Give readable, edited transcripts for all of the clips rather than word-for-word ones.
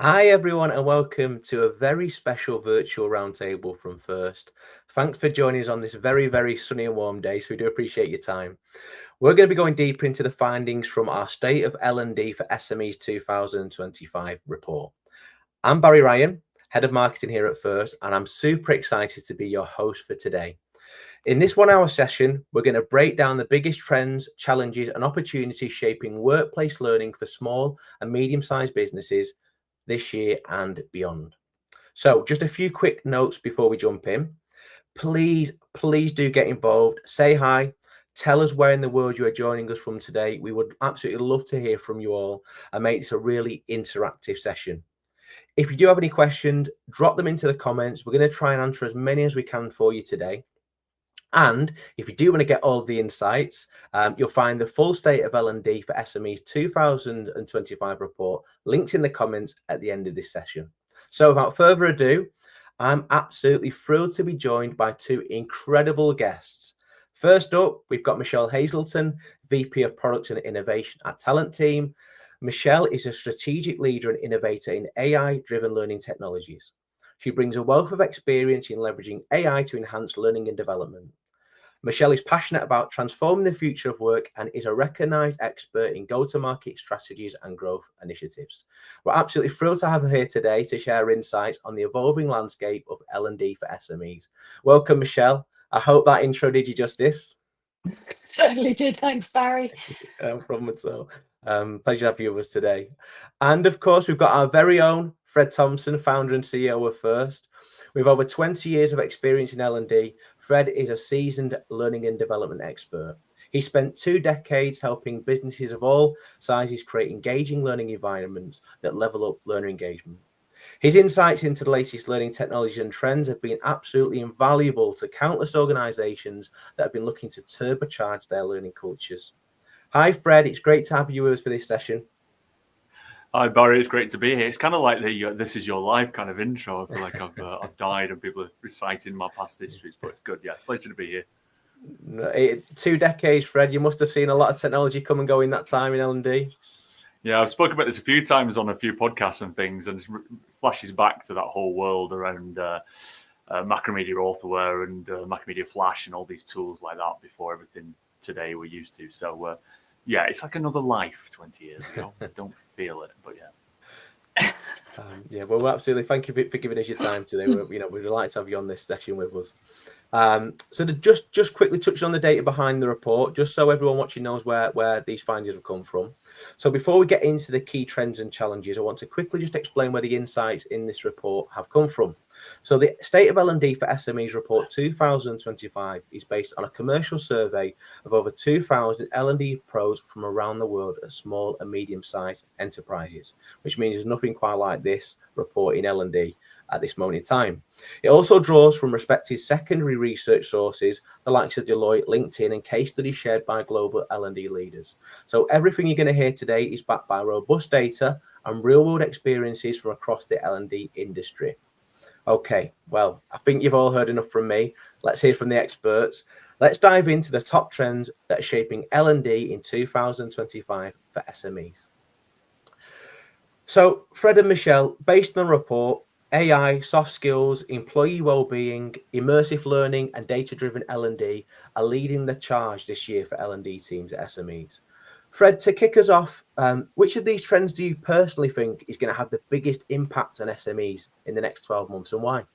Hi, everyone, and welcome to a very special virtual roundtable from First. Thanks for joining us on this very, very sunny and warm day. So we do appreciate your time. We're going to be going deeper into the findings from our State of L&D for SMEs 2025 report. I'm Barry Ryan, Head of Marketing here at First, and I'm super excited to be your host for today. In this 1 hour session, we're going to break down the biggest trends, challenges, and opportunities shaping workplace learning for small and medium-sized businesses this year and beyond. So just a few quick notes before we jump in. Please do get involved. Say hi. Tell us where in the world you are joining us from today. We would absolutely love to hear from you all and make this a really interactive session. If you do have any questions, drop them into the comments. We're going to try and answer as many as we can for you today. And if you do want to get all of the insights, you'll find the full State of L&D for SMEs 2025 report linked in the comments at the end of this session. So without further ado, I'm absolutely thrilled to be joined by two incredible guests. First up, we've got Michelle Hazelton, VP of Products and Innovation at Talent Team. Michelle is a strategic leader and innovator in AI-driven learning technologies. She brings a wealth of experience in leveraging AI to enhance learning and development. Michelle is passionate about transforming the future of work and is a recognized expert in go-to-market strategies and growth initiatives. We're absolutely thrilled to have her here today to share insights on the evolving landscape of L&D for SMEs. Welcome, Michelle. I hope that intro did you justice. Certainly did. Thanks, Barry. No problem at all. Pleasure to have you with us today. And of course, we've got our very own Fred Thompson, founder and CEO of First. With over 20 years of experience in L&D, Fred is a seasoned learning and development expert. He spent 2 decades helping businesses of all sizes create engaging learning environments that level up learner engagement. His insights into the latest learning technologies and trends have been absolutely invaluable to countless organizations that have been looking to turbocharge their learning cultures. Hi, Fred. It's great to have you with us for this session. Hi, Barry. It's great to be here. It's kind of like the "This Is Your Life" kind of intro. I feel like I've died and people are reciting my past histories, but it's good. Yeah, pleasure to be here. 2 decades, Fred. You must have seen a lot of technology come and go in that time in L&D. Yeah, I've spoken about this a few times on a few podcasts and things, and it flashes back to that whole world around Macromedia Authorware and Macromedia Flash and all these tools like that before everything today we're used to. So, yeah, it's like another life 20 years ago. I don't feel it, but yeah. Yeah, well, absolutely. Thank you for giving us your time today. We'd like to have you on this session with us. So to just quickly touch on the data behind the report, just so everyone watching knows where these findings have come from. So before we get into the key trends and challenges, I want to quickly just explain where the insights in this report have come from. So the State of L&D for SMEs report 2025 is based on a commercial survey of over 2,000 L&D pros from around the world at small and medium-sized enterprises, which means there's nothing quite like this report in L&D at this moment in time. It also draws from respected secondary research sources, the likes of Deloitte, LinkedIn, and case studies shared by global L&D leaders. So everything you're going to hear today is backed by robust data and real-world experiences from across the L&D industry. Okay, well, I think you've all heard enough from me. Let's hear from the experts. Let's dive into the top trends that are shaping L&D in 2025 for SMEs. So, Fred and Michelle, based on the report, AI, soft skills, employee well-being, immersive learning, and data-driven L&D are leading the charge this year for L&D teams at SMEs. Fred, to kick us off, which of these trends do you personally think is going to have the biggest impact on SMEs in the next 12 months and why?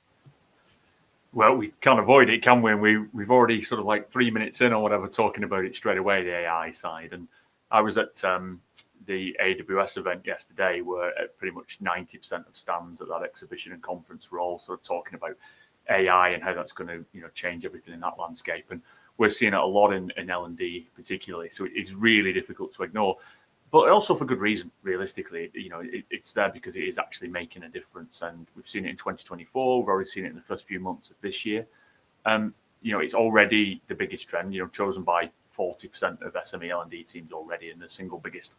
Well, we can't avoid it, can we? And we've already sort of like 3 minutes in or whatever talking about it straight away, the AI side. And I was at the AWS event yesterday where pretty much 90% of stands at that exhibition and conference were all sort of talking about AI and how that's going to change everything in that landscape. And we're seeing it a lot in L&D particularly. So it's really difficult to ignore, but also for good reason, realistically. It's there because it is actually making a difference. And we've seen it in 2024. We've already seen it in the first few months of this year. It's already the biggest trend, chosen by 40% of SME L&D teams already, and the single biggest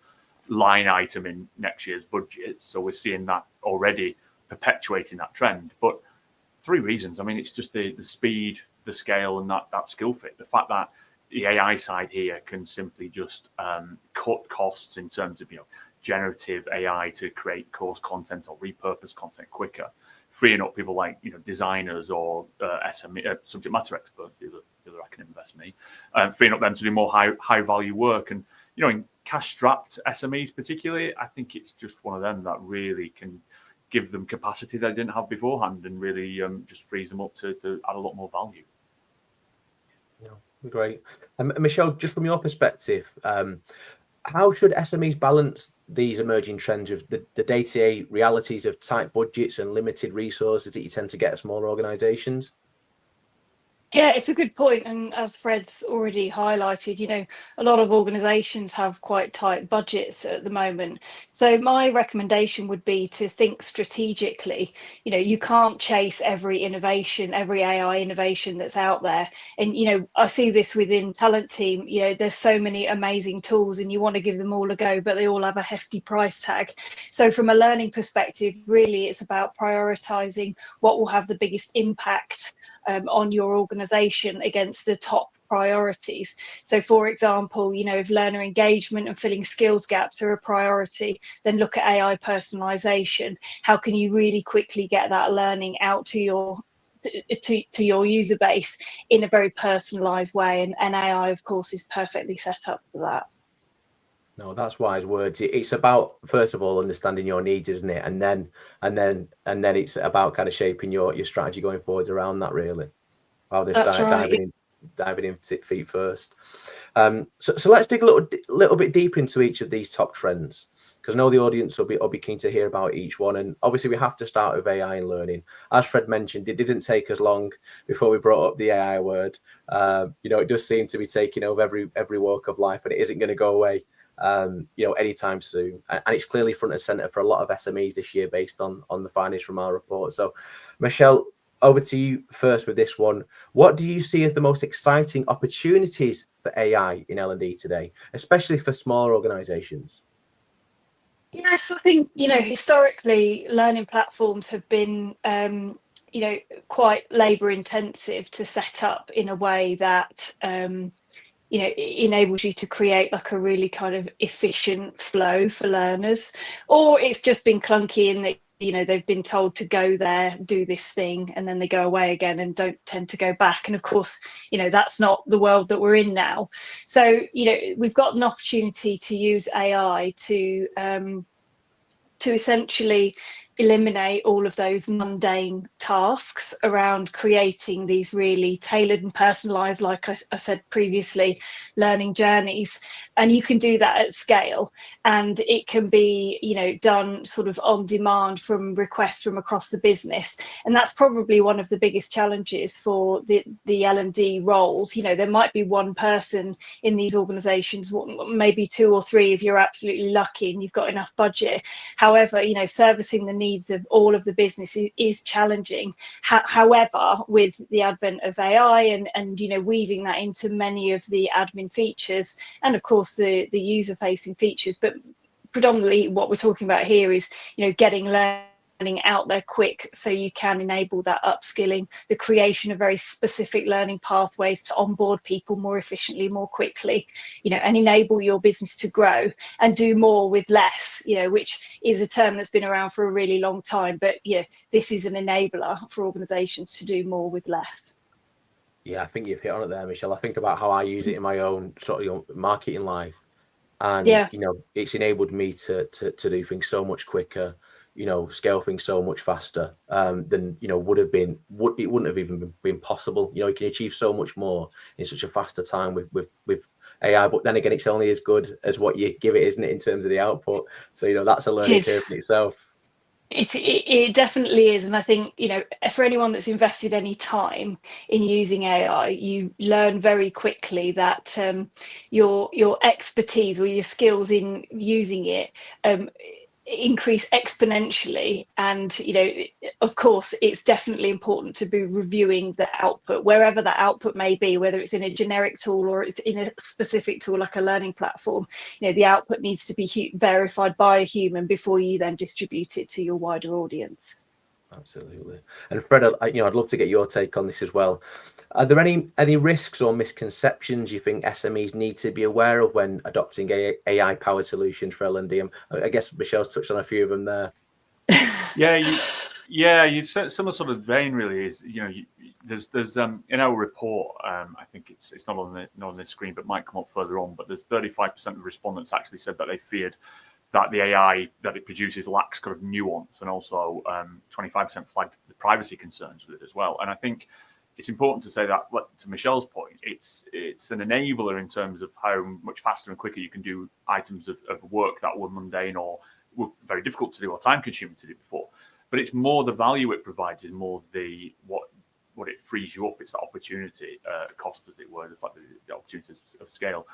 line item in next year's budget. So we're seeing that already perpetuating that trend. But 3 reasons. I mean, it's just the speed, the scale, and that skill fit. The fact that the AI side here can simply just cut costs in terms of generative AI to create course content or repurpose content quicker, freeing up people like designers or SME subject matter experts, the other acronym of SME, freeing up them to do more high value work. And in cash strapped SMEs particularly, I think it's just one of them that really can give them capacity they didn't have beforehand, and really just frees them up to add a lot more value. Great. Michelle, just from your perspective, how should SMEs balance these emerging trends with the day-to-day realities of tight budgets and limited resources that you tend to get at smaller organisations? Yeah, it's a good point. And as Fred's already highlighted, a lot of organisations have quite tight budgets at the moment. So my recommendation would be to think strategically. You can't chase every innovation, every AI innovation that's out there. And, I see this within Talent Team, there's so many amazing tools and you want to give them all a go, but they all have a hefty price tag. So from a learning perspective, really, it's about prioritising what will have the biggest impact on your organisation against the top priorities. So for example, if learner engagement and filling skills gaps are a priority, then look at AI personalisation. How can you really quickly get that learning out to your user base in a very personalised way? And AI, of course, is perfectly set up for that. No, that's wise words. It's about, first of all, understanding your needs, isn't it? And then it's about kind of shaping your strategy going forward around that, really. I'll just diving in feet first. So let's dig a little bit deeper into each of these top trends, because I know the audience will be keen to hear about each one. And obviously we have to start with AI and learning. As Fred mentioned, it didn't take us long before we brought up the AI word. It does seem to be taking over every walk of life, and it isn't going to go away anytime soon. And it's clearly front and center for a lot of SMEs this year based on the findings from our report. So Michelle, over to you first with this one. What do you see as the most exciting opportunities for AI in L&D today, especially for smaller organizations? Yes, I think, historically learning platforms have been, quite labour intensive to set up in a way that, it enables you to create like a really kind of efficient flow for learners, or it's just been clunky in that, they've been told to go there, do this thing, and then they go away again and don't tend to go back. And of course, that's not the world that we're in now. So, we've got an opportunity to use AI to essentially eliminate all of those mundane tasks around creating these really tailored and personalized, like I said previously, learning journeys. And you can do that at scale, and it can be done sort of on demand from requests from across the business. And that's probably one of the biggest challenges for the L&D roles. There might be one person in these organizations, maybe two or three if you're absolutely lucky and you've got enough budget. However, servicing the needs of all of the business is challenging. However, with the advent of AI and weaving that into many of the admin features, and of course the user facing features, but predominantly what we're talking about here is getting learning out there quick, so you can enable that upskilling, the creation of very specific learning pathways to onboard people more efficiently, more quickly, and enable your business to grow and do more with less, which is a term that's been around for a really long time. But this is an enabler for organizations to do more with less. Yeah, I think you've hit on it there, Michelle. I think about how I use it in my own sort of marketing life, and it's enabled me to do things so much quicker, scale things so much faster than it wouldn't have even been possible. You can achieve so much more in such a faster time with AI. But then again, it's only as good as what you give it, isn't it, in terms of the output? So that's a learning curve in itself. It definitely is. And I think, for anyone that's invested any time in using AI, you learn very quickly that your expertise or your skills in using it increase exponentially. And of course, it's definitely important to be reviewing the output, wherever that output may be, whether it's in a generic tool or it's in a specific tool like a learning platform. The output needs to be verified by a human before you then distribute it to your wider audience. Absolutely. And Fred, I'd love to get your take on this as well. Are there any risks or misconceptions you think SMEs need to be aware of when adopting AI-powered solutions for L&D? I guess Michelle's touched on a few of them there. You said similar sort of vein really is, there's in our report, I think it's not on the screen, but might come up further on, but there's 35% of respondents actually said that they feared that the AI that it produces lacks kind of nuance, and also 25% flagged the privacy concerns with it as well. And I think it's important to say that, to Michelle's point, it's an enabler in terms of how much faster and quicker you can do items of work that were mundane or were very difficult to do or time consuming to do before. But it's more the value it provides is more what it frees you up. It's the opportunity cost, as it were, the opportunity of scale,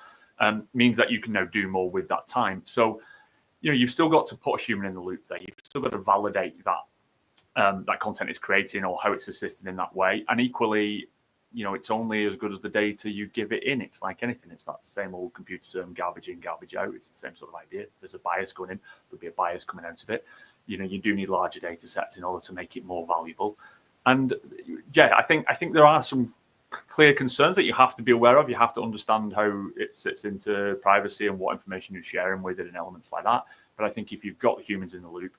means that you can now do more with that time. So you've still got to put a human in the loop there. You've still got to validate that that content is creating or how it's assisted in that way. And equally, it's only as good as the data you give it in. It's like anything. It's that same old computer term, garbage in, garbage out. It's the same sort of idea. There's a bias going in. There'll be a bias coming out of it. You do need larger data sets in order to make it more valuable. And I think there are some clear concerns that you have to be aware of. You have to understand how it sits into privacy and what information you're sharing with it and elements like that. But I think if you've got humans in the loop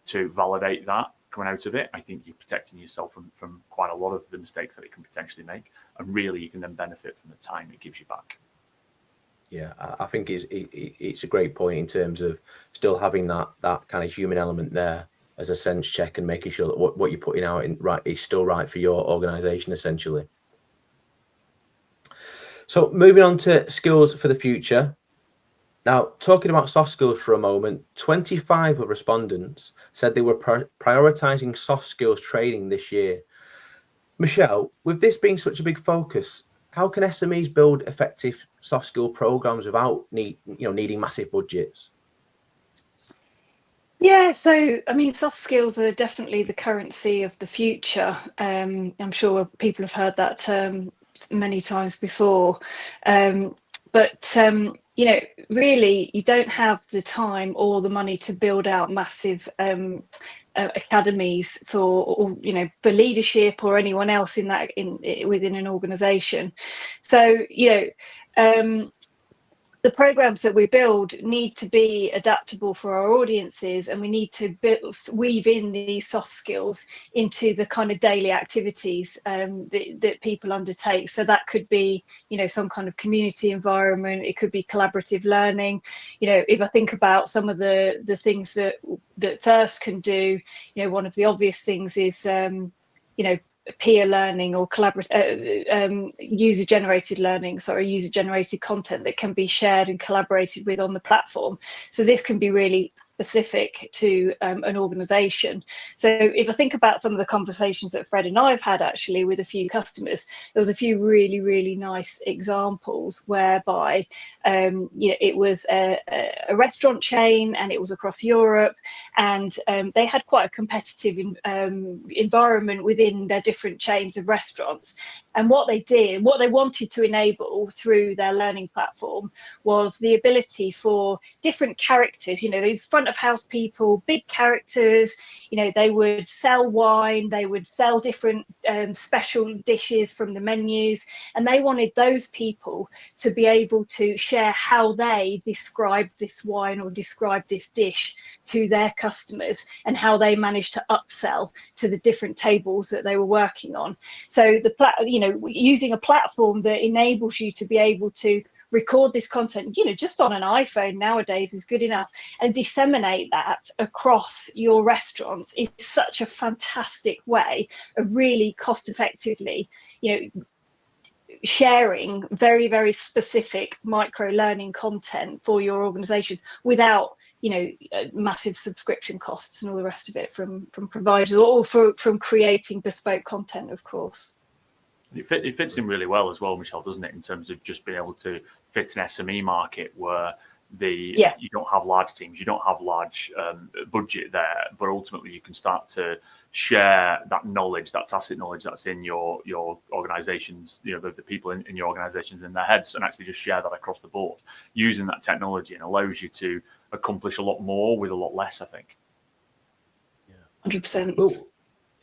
to validate that coming out of it, I think you're protecting yourself from quite a lot of the mistakes that it can potentially make. And really, you can then benefit from the time it gives you back. Yeah, I think it's a great point in terms of still having that kind of human element there as a sense check and making sure that what you're putting out is still right for your organization, essentially. So moving on to skills for the future. Now, talking about soft skills for a moment, 25 of respondents said they were prioritizing soft skills training this year. Michelle, with this being such a big focus, how can SMEs build effective soft skill programs without needing massive budgets? Yeah, so I mean, soft skills are definitely the currency of the future. I'm sure people have heard that term many times before, but really, you don't have the time or the money to build out massive academies for leadership or anyone else within an organization. So the programs that we build need to be adaptable for our audiences, and we need to weave in these soft skills into the kind of daily activities that people undertake. So that could be, some kind of community environment. It could be collaborative learning. If I think about some of the things that FIRST can do, one of the obvious things is, peer learning or user-generated content that can be shared and collaborated with on the platform. So this can be really specific to an organization. So if I think about some of the conversations that Fred and I have had actually with a few customers, there was a few really, really nice examples whereby it was a restaurant chain and it was across Europe, and they had quite a competitive environment within their different chains of restaurants. And what they wanted to enable through their learning platform was the ability for different characters, these front of house people, big characters, they would sell wine, they would sell different special dishes from the menus, and they wanted those people to be able to share how they described this wine or described this dish to their customers and how they managed to upsell to the different tables that they were working on. So using a platform that enables you to be able to record this content, just on an iPhone nowadays is good enough, and disseminate that across your restaurants is such a fantastic way of really cost effectively, sharing very, very specific micro learning content for your organization without massive subscription costs and all the rest of it from providers, or from creating bespoke content, of course. It fits in really well as well, Michelle, doesn't it, in terms of just being able to fit an SME market where you don't have large teams, you don't have large budget there, but ultimately you can start to share that knowledge, that tacit knowledge that's in your organizations, the people in your organizations in their heads, and actually just share that across the board using that technology, and allows you to accomplish a lot more with a lot less, I think. Yeah, 100%. Well,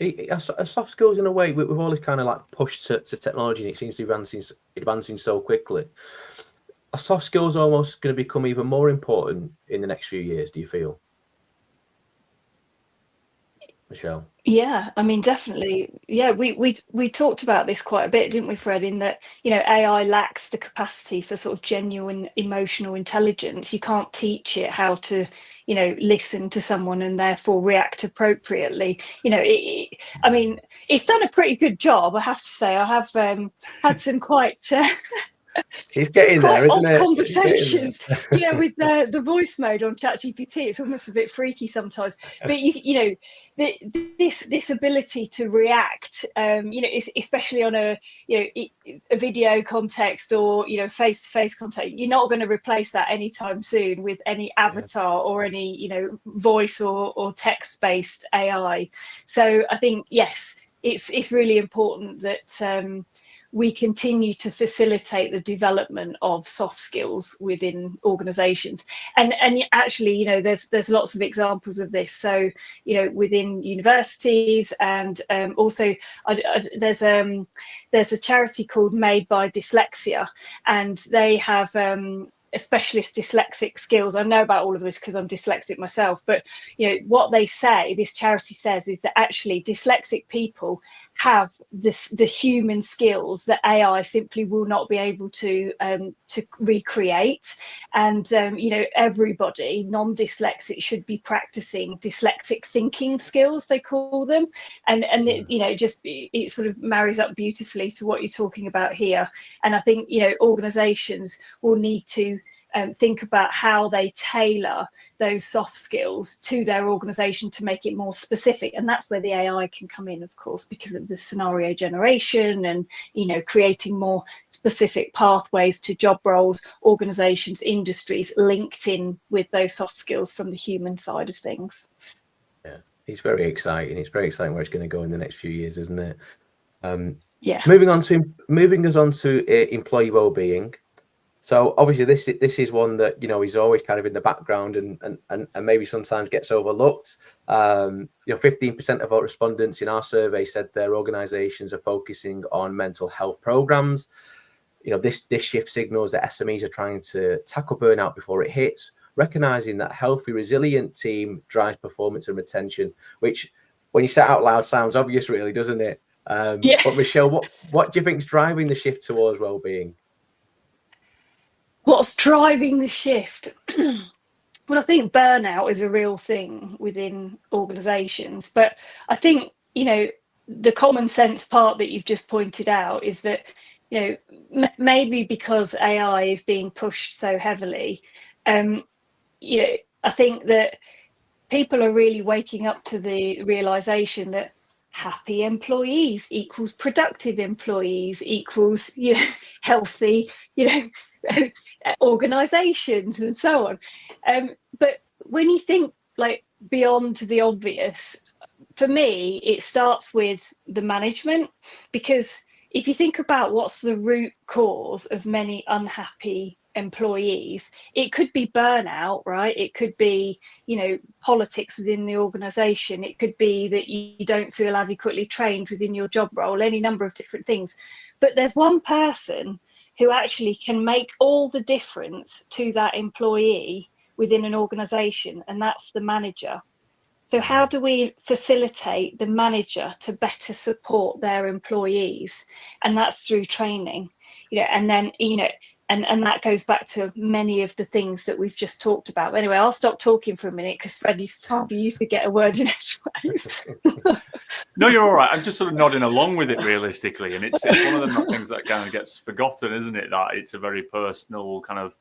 Are soft skills, in a way, with all this kind of like push to technology, and it seems to be advancing so quickly, are soft skills almost going to become even more important in the next few years, do you feel, Michelle? Yeah, I mean, definitely. Yeah, we talked about this quite a bit, didn't we, Fred? In that, AI lacks the capacity for sort of genuine emotional intelligence. You can't teach it how to, listen to someone and therefore react appropriately. I mean, it's done a pretty good job, I have to say. I have had some quite He's some getting there, quite isn't odd it? He's getting conversations, with the voice mode on ChatGPT. It's almost a bit freaky sometimes, but this ability to react, especially on a video context or face-to-face contact, you're not going to replace that anytime soon with any avatar or any voice or text-based AI. So I think, yes, it's really important that we continue to facilitate the development of soft skills within organizations. And actually, there's lots of examples of this. So, within universities, and also there's a charity called Made by Dyslexia, and they have a specialist dyslexic skills. I know about all of this because I'm dyslexic myself, but what they say, this charity says, is that actually dyslexic people have the human skills that AI simply will not be able to recreate. And everybody non-dyslexic should be practicing dyslexic thinking skills, they call them, and it sort of marries up beautifully to what you're talking about here. And I think organizations will need to think about how they tailor those soft skills to their organization to make it more specific. And that's where the AI can come in, of course, because of the scenario generation and creating more specific pathways to job roles, organizations, industries linked in with those soft skills from the human side of things. Yeah, it's very exciting. It's very exciting where it's going to go in the next few years, isn't it? Yeah. Moving us on to employee well-being. So obviously this is one that is always kind of in the background and maybe sometimes gets overlooked. 15% of our respondents in our survey said their organisations are focusing on mental health programs. This shift signals that SMEs are trying to tackle burnout before it hits, recognizing that healthy, resilient team drives performance and retention, which when you say it out loud sounds obvious, really, doesn't it? But Michelle, what do you think is driving the shift towards well-being? What's driving the shift? Well, I think burnout is a real thing within organizations, but I think, the common sense part that you've just pointed out is that, maybe because AI is being pushed so heavily, I think that people are really waking up to the realization that happy employees equals productive employees equals healthy organizations and so on. But when you think like beyond the obvious, for me it starts with the management, because if you think about what's the root cause of many unhappy employees, it could be burnout, right? It could be politics within the organization. It could be that you don't feel adequately trained within your job role, any number of different things. But there's one person who actually can make all the difference to that employee within an organization, and that's the manager. So how do we facilitate the manager to better support their employees? And that's through training, and then, and that goes back to many of the things that we've just talked about. Anyway, I'll stop talking for a minute because Fred, it's time for you to get a word in edgeways. No, you're all right. I'm just sort of nodding along with it realistically. And it's one of the things that kind of gets forgotten, isn't it? That it's a very personal kind of,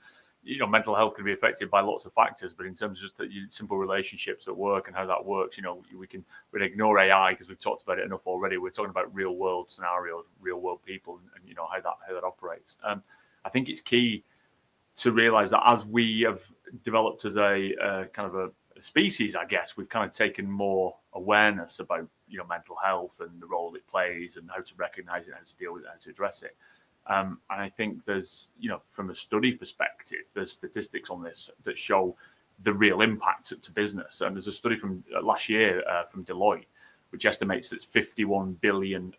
mental health can be affected by lots of factors, but in terms of just simple relationships at work and how that works, we'd ignore AI because we've talked about it enough already. We're talking about real world scenarios, real world people, and how that operates. I think it's key to realize that as we have developed as a kind of a species, I guess, we've kind of taken more awareness about mental health and the role it plays and how to recognize it, how to deal with it, how to address it. And I think there's, from a study perspective, there's statistics on this that show the real impact to business. And there's a study from last year from Deloitte, which estimates that £51 billion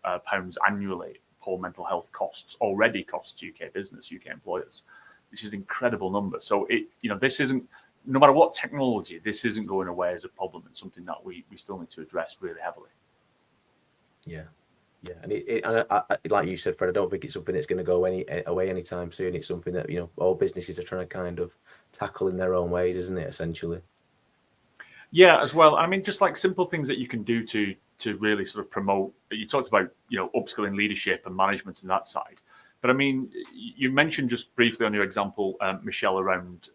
annually poor mental health costs UK business, UK employers, which is an incredible number. So this isn't, no matter what technology, this isn't going away as a problem. It's something that we still need to address really heavily. Yeah. Yeah, and I, like you said, Fred, I don't think it's something that's going to go away anytime soon. It's something that all businesses are trying to kind of tackle in their own ways, isn't it? Essentially. Yeah, as well. I mean, just like simple things that you can do to really sort of promote. You talked about upskilling leadership and management and that side, but I mean, you mentioned just briefly on your example, Michelle, around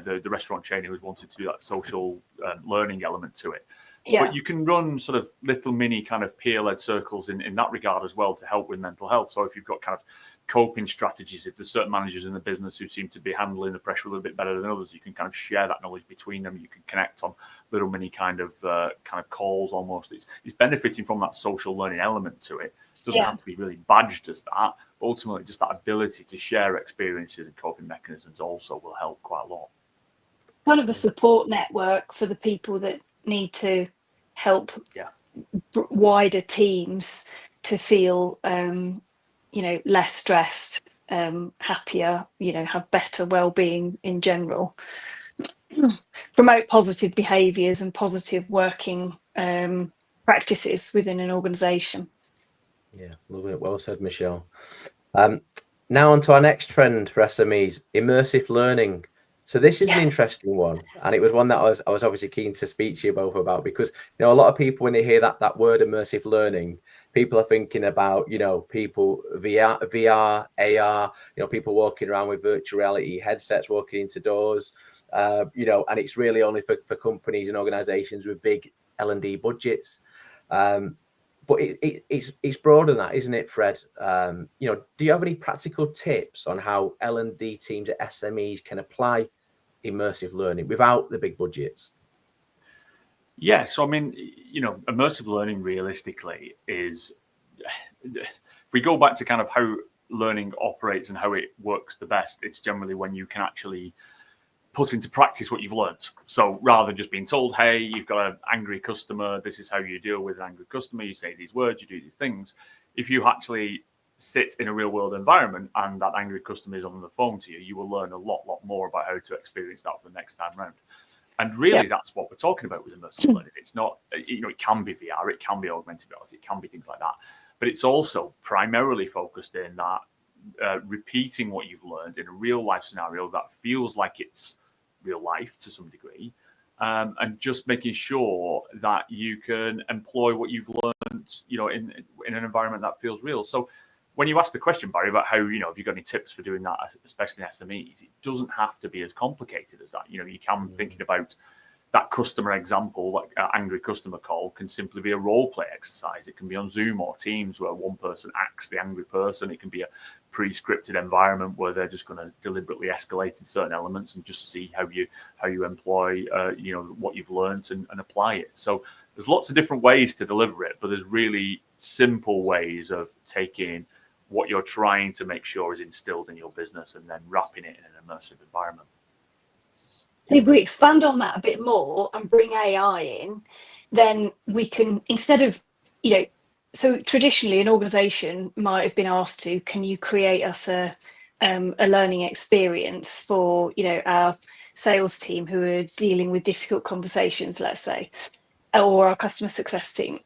the restaurant chain who was wanted to do that social learning element to it. Yeah. But you can run sort of little mini kind of peer-led circles in that regard as well to help with mental health. So if you've got kind of coping strategies, if there's certain managers in the business who seem to be handling the pressure a little bit better than others, you can kind of share that knowledge between them. You can connect on little mini kind of calls almost. It's benefiting from that social learning element to it. It doesn't have to be really badged as that, but ultimately just that ability to share experiences and coping mechanisms also will help quite a lot. Kind of a support network for the people that need to help wider teams to feel less stressed, happier, have better well-being in general. Promote positive behaviours and positive working practices within an organisation. Yeah, love it. Well said, Michelle. Now on to our next trend for SMEs, immersive learning. So this is an interesting one, and it was one that I was obviously keen to speak to you both about, because a lot of people, when they hear that word immersive learning, people are thinking about people VR, AR, people walking around with virtual reality headsets, walking into doors, and it's really only for companies and organisations with big L&D budgets. But it's broader than that, isn't it, Fred? Do you have any practical tips on how L&D teams at SMEs can apply immersive learning without the big budgets? Yeah, so I mean, immersive learning realistically is, if we go back to kind of how learning operates and how it works the best, it's generally when you can actually put into practice what you've learned. So rather than just being told, hey, you've got an angry customer, this is how you deal with an angry customer, you say these words, you do these things. If you actually sit in a real world environment and that angry customer is on the phone to you, you will learn a lot more about how to experience that for the next time round. And really, that's what we're talking about with immersive learning. It's not, it can be VR, it can be augmented reality, it can be things like that. But it's also primarily focused in that repeating what you've learned in a real life scenario that feels like it's real life to some degree, and just making sure that you can employ what you've learned, in an environment that feels real. So when you ask the question, Barry, about how, have you got any tips for doing that, especially in SMEs, it doesn't have to be as complicated as that. You can thinking about that customer example, like an angry customer call, can simply be a role play exercise. It can be on Zoom or Teams where one person acts the angry person. It can be a pre-scripted environment where they're just going to deliberately escalate in certain elements and just see how you employ what you've learned and apply it. So there's lots of different ways to deliver it, but there's really simple ways of taking what you're trying to make sure is instilled in your business and then wrapping it in an immersive environment. If we expand on that a bit more and bring AI in, then we can, instead of, so traditionally an organisation might have been asked to, can you create us a learning experience for, our sales team who are dealing with difficult conversations, let's say, or our customer success team.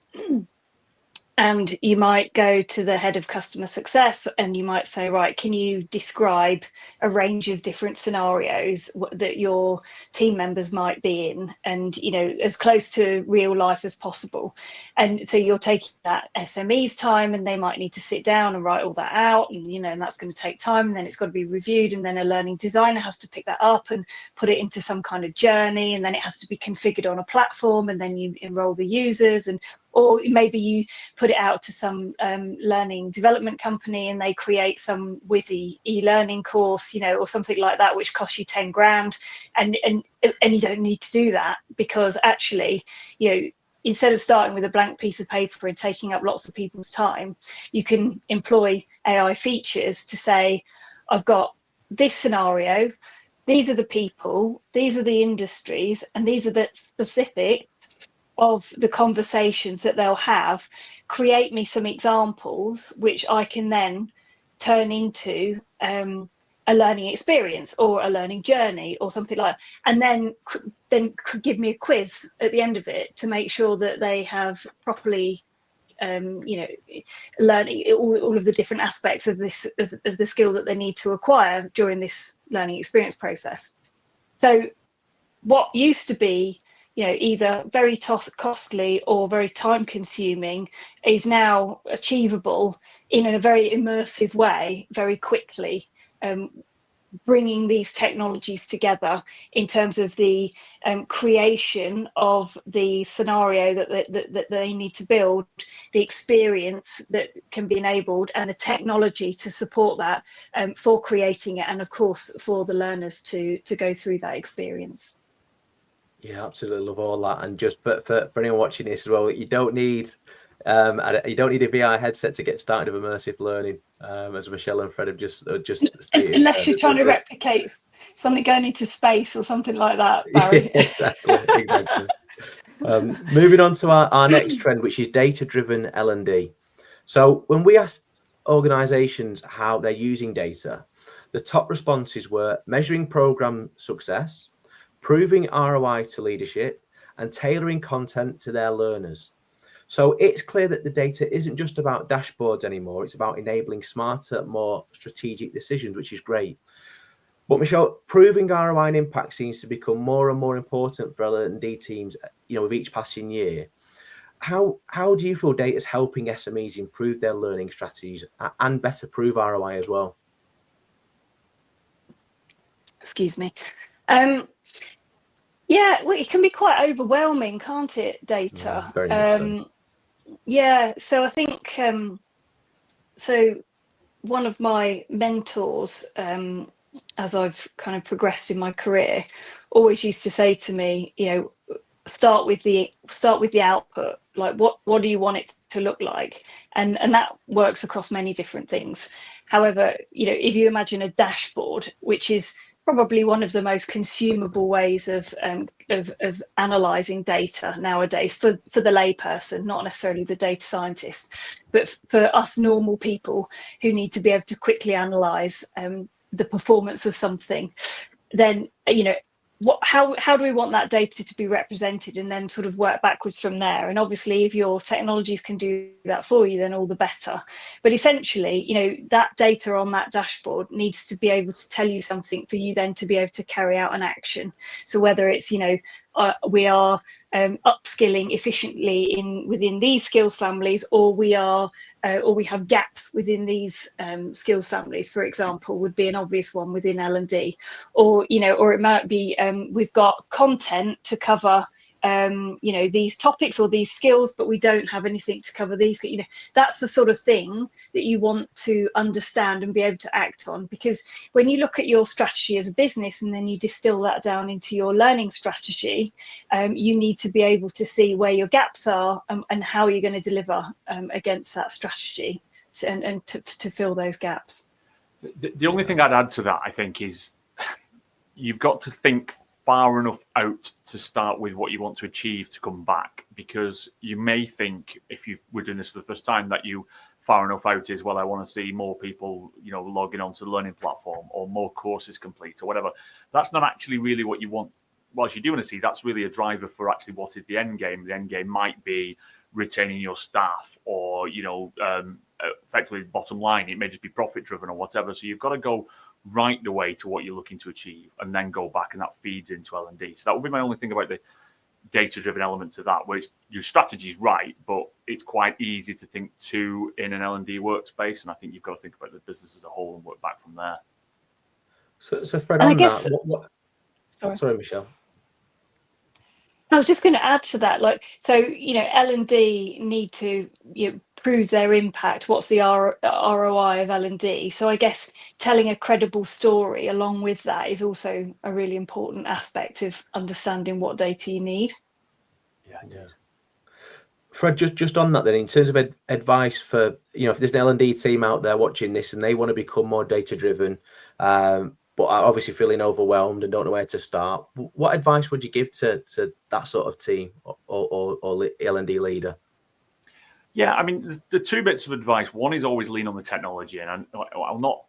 And you might go to the head of customer success and you might say, right, can you describe a range of different scenarios that your team members might be in, and, as close to real life as possible. And so you're taking that SME's time, and they might need to sit down and write all that out, and, and that's going to take time, and then it's got to be reviewed, and then a learning designer has to pick that up and put it into some kind of journey, and then it has to be configured on a platform, and then you enroll the users, or maybe you put it out to some learning development company and they create some whizzy e-learning course, or something like that, which costs you 10 grand. And you don't need to do that, because actually, instead of starting with a blank piece of paper and taking up lots of people's time, you can employ AI features to say, I've got this scenario, these are the people, these are the industries, and these are the specifics of the conversations that they'll have, create me some examples which I can then turn into a learning experience or a learning journey or something like that, and then could give me a quiz at the end of it to make sure that they have properly learning all of the different aspects of this of the skill that they need to acquire during this learning experience process. So what used to be either very costly or very time consuming is now achievable in a very immersive way very quickly, bringing these technologies together in terms of the creation of the scenario that they need to build, the experience that can be enabled, and the technology to support that for creating it, and of course for the learners to go through that experience. Yeah, absolutely love all that. And just for anyone watching this as well, you don't need a VR headset to get started with immersive learning, as Michelle and Fred have just stated. Unless you're trying to replicate something going into space or something like that, Barry. Yeah, exactly. Moving on to our next trend, which is data-driven L&D. So when we asked organizations how they're using data, the top responses were measuring program success, proving ROI to leadership, and tailoring content to their learners. So it's clear that the data isn't just about dashboards anymore. It's about enabling smarter, more strategic decisions, which is great. But Michelle, proving ROI and impact seems to become more and more important for L&D teams, with each passing year. How do you feel data is helping SMEs improve their learning strategies and better prove ROI as well? Excuse me. Yeah, well, it can be quite overwhelming, can't it, data? Very much so. Yeah, so I think, so one of my mentors, as I've kind of progressed in my career, always used to say to me, start with the output. Like, what do you want it to look like? And that works across many different things. However, if you imagine a dashboard, which is probably one of the most consumable ways of analysing data nowadays for the layperson, not necessarily the data scientist, but for us normal people who need to be able to quickly analyse the performance of something, then how do we want that data to be represented, and then sort of work backwards from there. And obviously if your technologies can do that for you, then all the better. But essentially, that data on that dashboard needs to be able to tell you something for you then to be able to carry out an action. So whether it's we are upskilling efficiently within these skills families, or we have gaps within these skills families, for example, would be an obvious one within L&D, or it might be we've got content to cover these topics or these skills, but we don't have anything to cover these. That's the sort of thing that you want to understand and be able to act on, because when you look at your strategy as a business and then you distill that down into your learning strategy, you need to be able to see where your gaps are and how you're going to deliver against that strategy and to fill those gaps. The only thing I'd add to that, I think, is you've got to think far enough out to start with what you want to achieve to come back, because you may think, if you were doing this for the first time, that you far enough out is, well, I want to see more people logging onto the learning platform or more courses complete or whatever. That's not actually really what you want. Whilst you do want to see, that's really a driver for actually what is the end game. The end game might be retaining your staff, or effectively bottom line, it may just be profit driven or whatever. So you've got to go right the way to what you're looking to achieve and then go back, and that feeds into L&D. So that would be my only thing about the data-driven element to that, where your strategy is right, but it's quite easy to think too in an L&D workspace, and I think you've got to think about the business as a whole and work back from there. So Fred, on that, sorry, Michelle. I was just going to add to that, L&D need to prove their impact. What's the ROI of L&D? So I guess telling a credible story along with that is also a really important aspect of understanding what data you need. Yeah. Fred, just on that then, in terms of advice for, if there's an L&D team out there watching this and they want to become more data driven, but but are obviously feeling overwhelmed and don't know where to start. What advice would you give to that sort of team or L&D leader? Yeah, I mean, the two bits of advice. One is always lean on the technology, and I'll not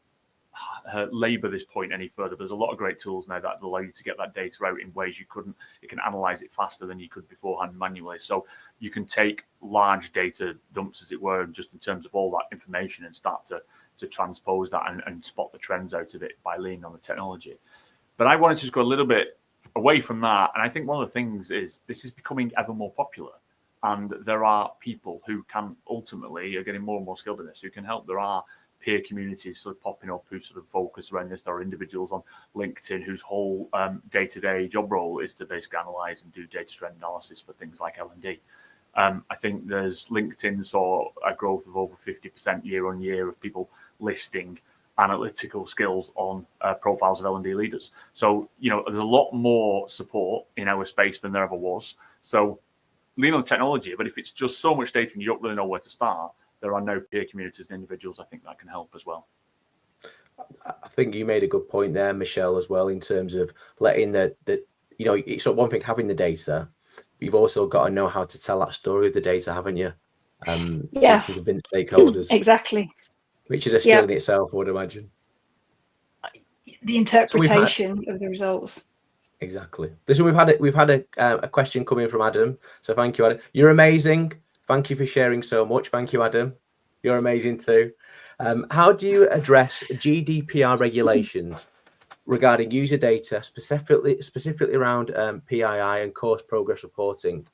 labour this point any further. There's a lot of great tools now that allow you to get that data out in ways you couldn't. It can analyse it faster than you could beforehand manually. So you can take large data dumps, as it were, just in terms of all that information, and start to transpose that and spot the trends out of it by leaning on the technology. But I wanted to just go a little bit away from that, and I think one of the things is this is becoming ever more popular. And there are people who can ultimately are getting more and more skilled in this, who can help. There are peer communities sort of popping up who sort of focus around this. There are individuals on LinkedIn whose whole day-to-day job role is to basically analyze and do data trend analysis for things like L&D. I think there's LinkedIn saw a growth of over 50% year on year of people listing analytical skills on profiles of L&D leaders. So, there's a lot more support in our space than there ever was. So lean on technology, but if it's just so much data and you don't really know where to start, there are no peer communities and individuals I think that can help as well. I think you made a good point there, Michelle, as well, in terms of letting it's not one thing having the data, but you've also got to know how to tell that story of the data, haven't you? Yeah, to convince stakeholders. Exactly. Which is a skill in itself, I would imagine. The interpretation of the results. Exactly. Listen, we've had a question coming from Adam. So thank you, Adam. You're amazing. Thank you for sharing so much. Thank you, Adam. You're amazing too. How do you address GDPR regulations regarding user data, specifically around PII and course progress reporting?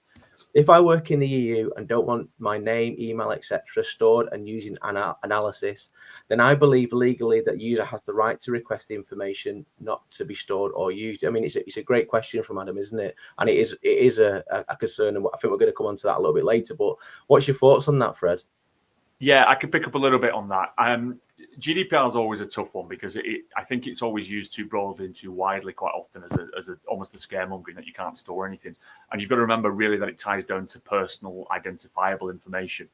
If I work in the EU and don't want my name, email, etc. stored and using analysis, then I believe legally that user has the right to request the information not to be stored or used. I mean, it's a great question from Adam, isn't it? And it is a concern, and I think we're going to come on to that a little bit later. But what's your thoughts on that, Fred? Yeah, I can pick up a little bit on that. GDPR is always a tough one because I think it's always used too broadly and too widely quite often as almost a scaremongering that you can't store anything. And you've got to remember really that it ties down to personal identifiable information,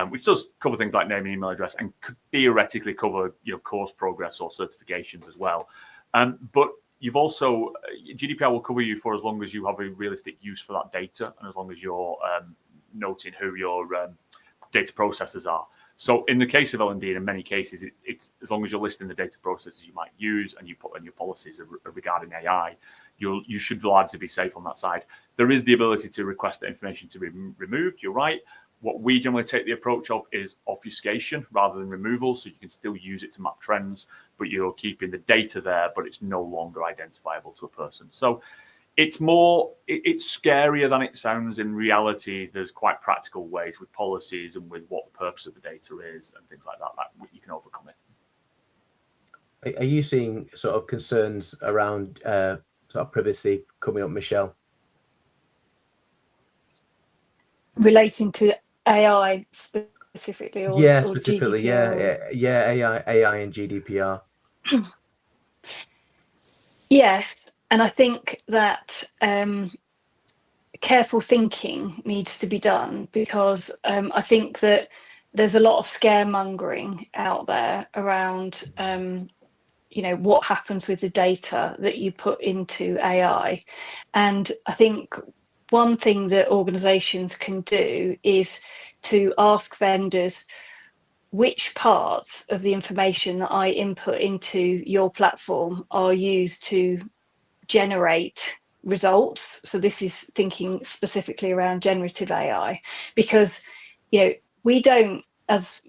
which does cover things like name and email address and could theoretically cover course progress or certifications as well. But you've also GDPR will cover you for as long as you have a realistic use for that data and as long as you're noting who your data processors are. So in the case of L&D, in many cases, it's as long as you're listing the data processes you might use and you put in your policies regarding AI, you should largely be safe on that side. There is the ability to request that information to be removed. You're right. What we generally take the approach of is obfuscation rather than removal, so you can still use it to map trends, but you're keeping the data there, but it's no longer identifiable to a person. So it's scarier than it sounds. In reality, there's quite practical ways with policies and with what the purpose of the data is and things like that you can overcome it. Are you seeing sort of concerns around sort of privacy coming up, Michelle? Relating to AI specifically, or specifically, GDPR? AI and GDPR. Yes, and I think that careful thinking needs to be done because I think that there's a lot of scaremongering out there around what happens with the data that you put into AI. And I think one thing that organizations can do is to ask vendors which parts of the information that I input into your platform are used to generate results. So this is thinking specifically around generative AI, because we don't, as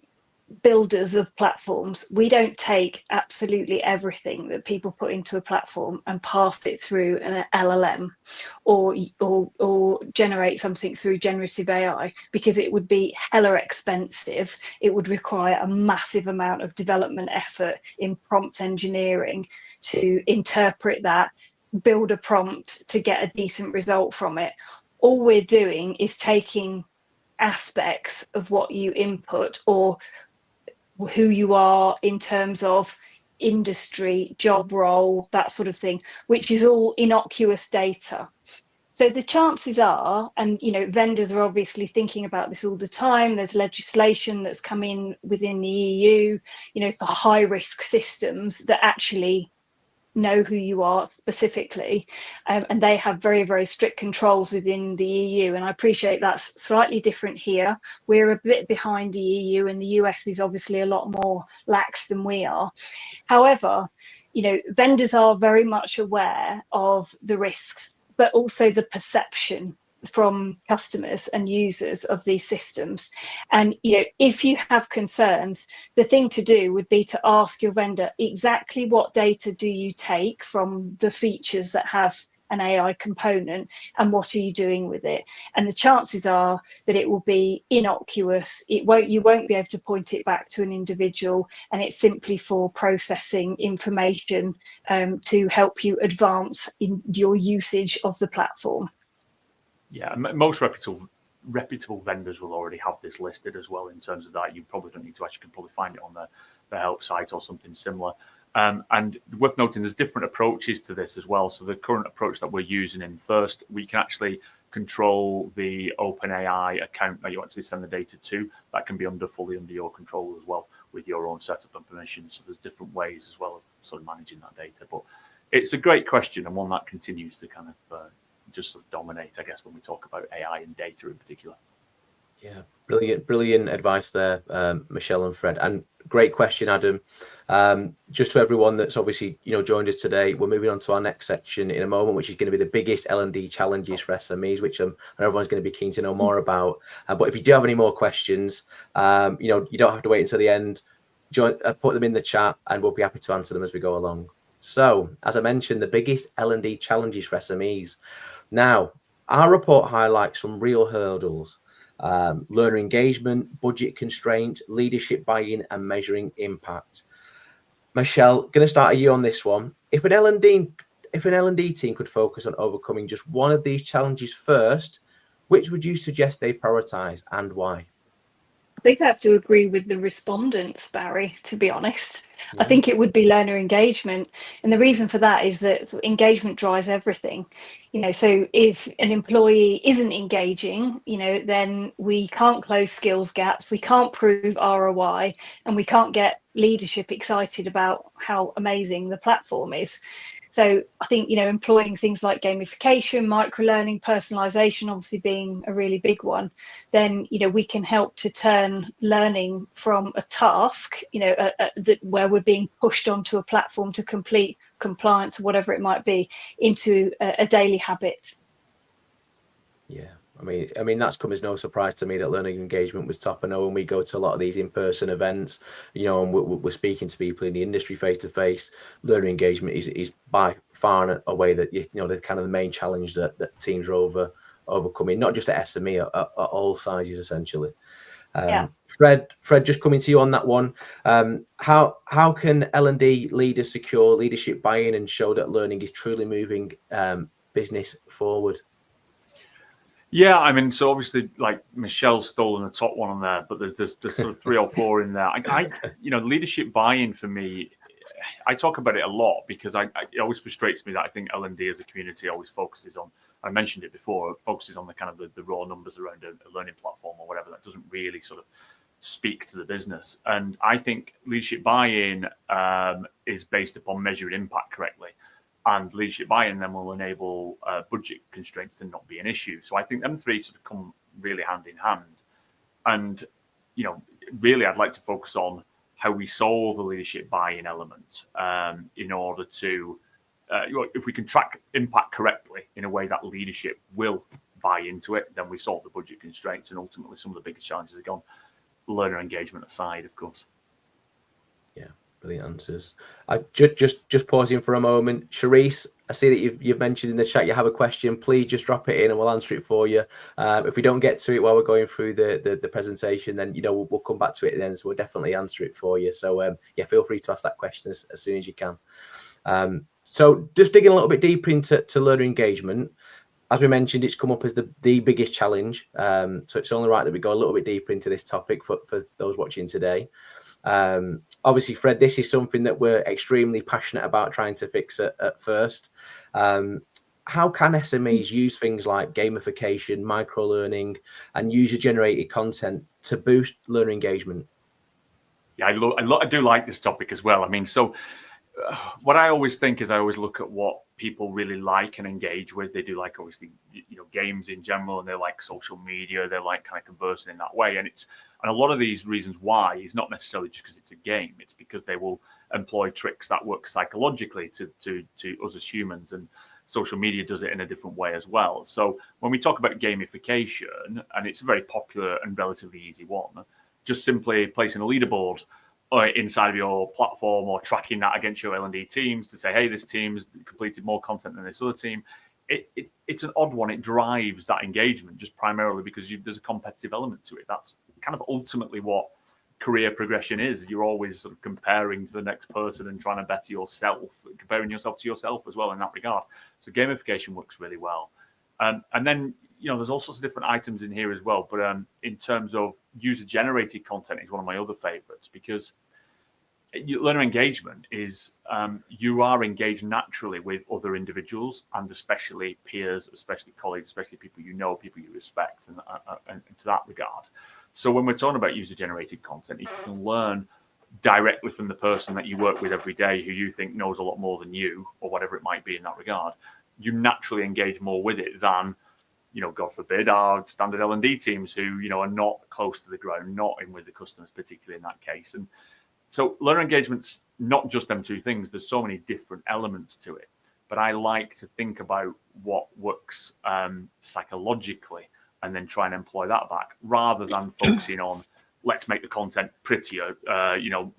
builders of platforms, we don't take absolutely everything that people put into a platform and pass it through an LLM or generate something through generative AI, because it would be hella expensive. It would require a massive amount of development effort in prompt engineering to interpret that, build a prompt to get a decent result from it. All we're doing is taking aspects of what you input or who you are in terms of industry, job role, that sort of thing, which is all innocuous data. So the chances are, and vendors are obviously thinking about this all the time. There's legislation that's come in within the EU, for high risk systems that actually know who you are specifically, and they have very, very strict controls within the EU. And I appreciate that's slightly different here. We're a bit behind the EU, and the US is obviously a lot more lax than we are. However, vendors are very much aware of the risks, but also the perception from customers and users of these systems. And if you have concerns, the thing to do would be to ask your vendor exactly what data do you take from the features that have an AI component, and what are you doing with it? And the chances are that it will be innocuous. You won't be able to point it back to an individual, and it's simply for processing information to help you advance in your usage of the platform. Yeah, most reputable vendors will already have this listed as well. In terms of that, you probably don't need to actually, can probably find it on the help site or something similar. And worth noting, there's different approaches to this as well. So the current approach that we're using in First, we can actually control the OpenAI account that you actually send the data to. That can be fully under your control as well, with your own setup and permissions. So there's different ways as well of sort of managing that data. But it's a great question, and one that continues to kind of just sort of dominate, I guess, when we talk about AI and data in particular. Yeah, brilliant advice there, Michelle and Fred, and great question, Adam. Just to everyone that's obviously joined us today, we're moving on to our next section in a moment, which is going to be the biggest L&D challenges for SMEs, which everyone's going to be keen to know more about. But if you do have any more questions, you don't have to wait until the end. Put them in the chat, and we'll be happy to answer them as we go along. So, as I mentioned, the biggest L&D challenges for SMEs. Now, our report highlights some real hurdles: learner engagement, budget constraint, leadership buy-in, and measuring impact. Michelle, going to start you on this one. If an L&D team could focus on overcoming just one of these challenges first, which would you suggest they prioritize, and why? I think I have to agree with the respondents, Barry, to be honest. Yeah. I think it would be learner engagement. And the reason for that is that engagement drives everything. So if an employee isn't engaging, then we can't close skills gaps, we can't prove ROI, and we can't get leadership excited about how amazing the platform is. So I think, employing things like gamification, microlearning, personalization, obviously being a really big one, then, we can help to turn learning from a task, where we're being pushed onto a platform to complete compliance or whatever it might be, into a daily habit. Yeah. I mean, that's come as no surprise to me that learning engagement was top. I know when we go to a lot of these in-person events, and we're speaking to people in the industry face to face, learning engagement is by far and away that the kind of the main challenge that teams are overcoming, not just at SME, at all sizes essentially. Fred, just coming to you on that one. How can L&D leaders secure leadership buy-in and show that learning is truly moving business forward? Yeah, I mean, so obviously, like Michelle's stolen the top one on there, but there's sort of 3 or 4 in there. Leadership buy-in for me, I talk about it a lot because it always frustrates me that I think L&D as a community always focuses on, I mentioned it before, focuses on the kind of the raw numbers around a learning platform or whatever. That doesn't really sort of speak to the business. And I think leadership buy-in is based upon measuring impact correctly. And leadership buy-in then will enable budget constraints to not be an issue. So I think them 3 sort of come really hand in hand. And, really I'd like to focus on how we solve the leadership buy-in element in order to, if we can track impact correctly in a way that leadership will buy into it, then we solve the budget constraints. And ultimately some of the biggest challenges are gone, learner engagement aside, of course. Yeah. Brilliant answers. I just pausing for a moment. Charisse, I see that you've mentioned in the chat you have a question. Please just drop it in and we'll answer it for you. If we don't get to it while we're going through the presentation, then we'll come back to it then. So we'll definitely answer it for you. So feel free to ask that question as soon as you can. So just digging a little bit deeper into learner engagement. As we mentioned, it's come up as the biggest challenge. So it's only right that we go a little bit deeper into this topic for those watching today. Obviously, Fred, this is something that we're extremely passionate about trying to fix at First. How can SMEs use things like gamification, micro-learning, and user-generated content to boost learner engagement? Yeah, I do like this topic as well. I mean, so what I always think is I always look at what people really like and engage with. They do like, obviously, games in general, and they like social media. They like kind of conversing in that way. And a lot of these reasons why is not necessarily just because it's a game. It's because they will employ tricks that work psychologically to us as humans, and social media does it in a different way as well. So when we talk about gamification, and it's a very popular and relatively easy one, just simply placing a leaderboard inside of your platform or tracking that against your L&D teams to say, hey, this team's completed more content than this other team. It's an odd one. It drives that engagement just primarily because there's a competitive element to it. That's kind of ultimately what career progression is. You're always sort of comparing to the next person and trying to better yourself, comparing yourself to yourself as well in that regard. So gamification works really well. And then, there's all sorts of different items in here as well. But in terms of user-generated content is one of my other favorites, because learner engagement is you are engaged naturally with other individuals, and especially peers, especially colleagues, especially people people you respect, and to that regard. So when we're talking about user-generated content, if you can learn directly from the person that you work with every day, who you think knows a lot more than you, or whatever it might be in that regard, you naturally engage more with it than, God forbid, our standard L&D teams who, are not close to the ground, not in with the customers, particularly in that case. And so learner engagement's not just them two things. There's so many different elements to it. But I like to think about what works psychologically and then try and employ that back, rather than focusing on, let's make the content prettier,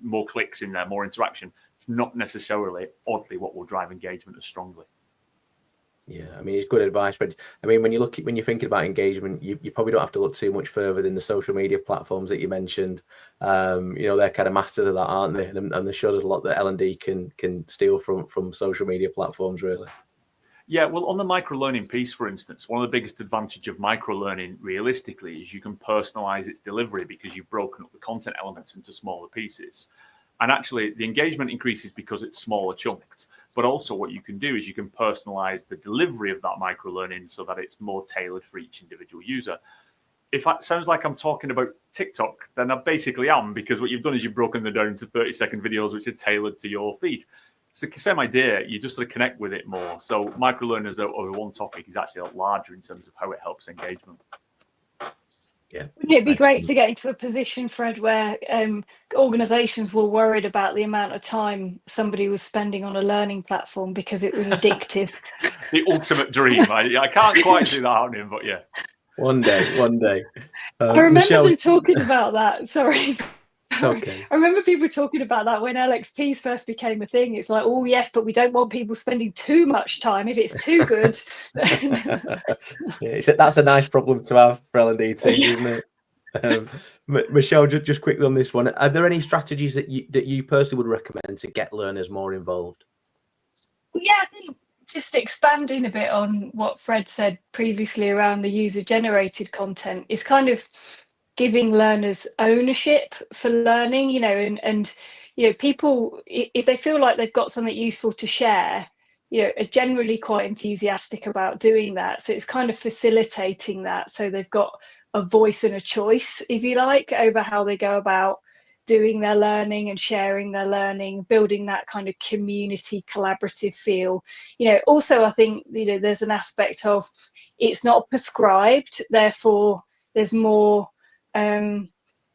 more clicks in there, more interaction. It's not necessarily, oddly, what will drive engagement as strongly. Yeah, I mean, it's good advice, but I mean, when you're thinking about engagement, you probably don't have to look too much further than the social media platforms that you mentioned. They're kind of masters of that, aren't they? And they show us a lot that L&D can steal from social media platforms, really. Yeah, well, on the micro-learning piece, for instance, one of the biggest advantage of micro-learning realistically is you can personalize its delivery because you've broken up the content elements into smaller pieces. And actually, the engagement increases because it's smaller chunked. But also what you can do is you can personalize the delivery of that micro-learning so that it's more tailored for each individual user. If that sounds like I'm talking about TikTok, then I basically am, because what you've done is you've broken them down into 30-second videos which are tailored to your feed. It's the same idea. You just sort of connect with it more. So micro-learners over one topic is actually a lot larger in terms of how it helps engagement. Yeah. Wouldn't it be great to get into a position, Fred, where organisations were worried about the amount of time somebody was spending on a learning platform because it was addictive? The ultimate dream. I can't quite see that happening, but yeah. One day. I remember Michelle, them talking about that. Sorry. It's okay. I remember people talking about that when LXPs first became a thing. It's like, oh yes, but we don't want people spending too much time if it's too good. Yeah, that's a nice problem to have for L&D teams, isn't it? Michelle, just quickly on this one, are there any strategies that you personally would recommend to get learners more involved? Yeah, I think just expanding a bit on what Fred said previously around the user-generated content is kind of giving learners ownership for learning, and people, if they feel like they've got something useful to share, are generally quite enthusiastic about doing that. So it's kind of facilitating that, so they've got a voice and a choice, if you like, over how they go about doing their learning and sharing their learning, building that kind of community collaborative feel. Also I think there's an aspect of it's not prescribed, therefore there's more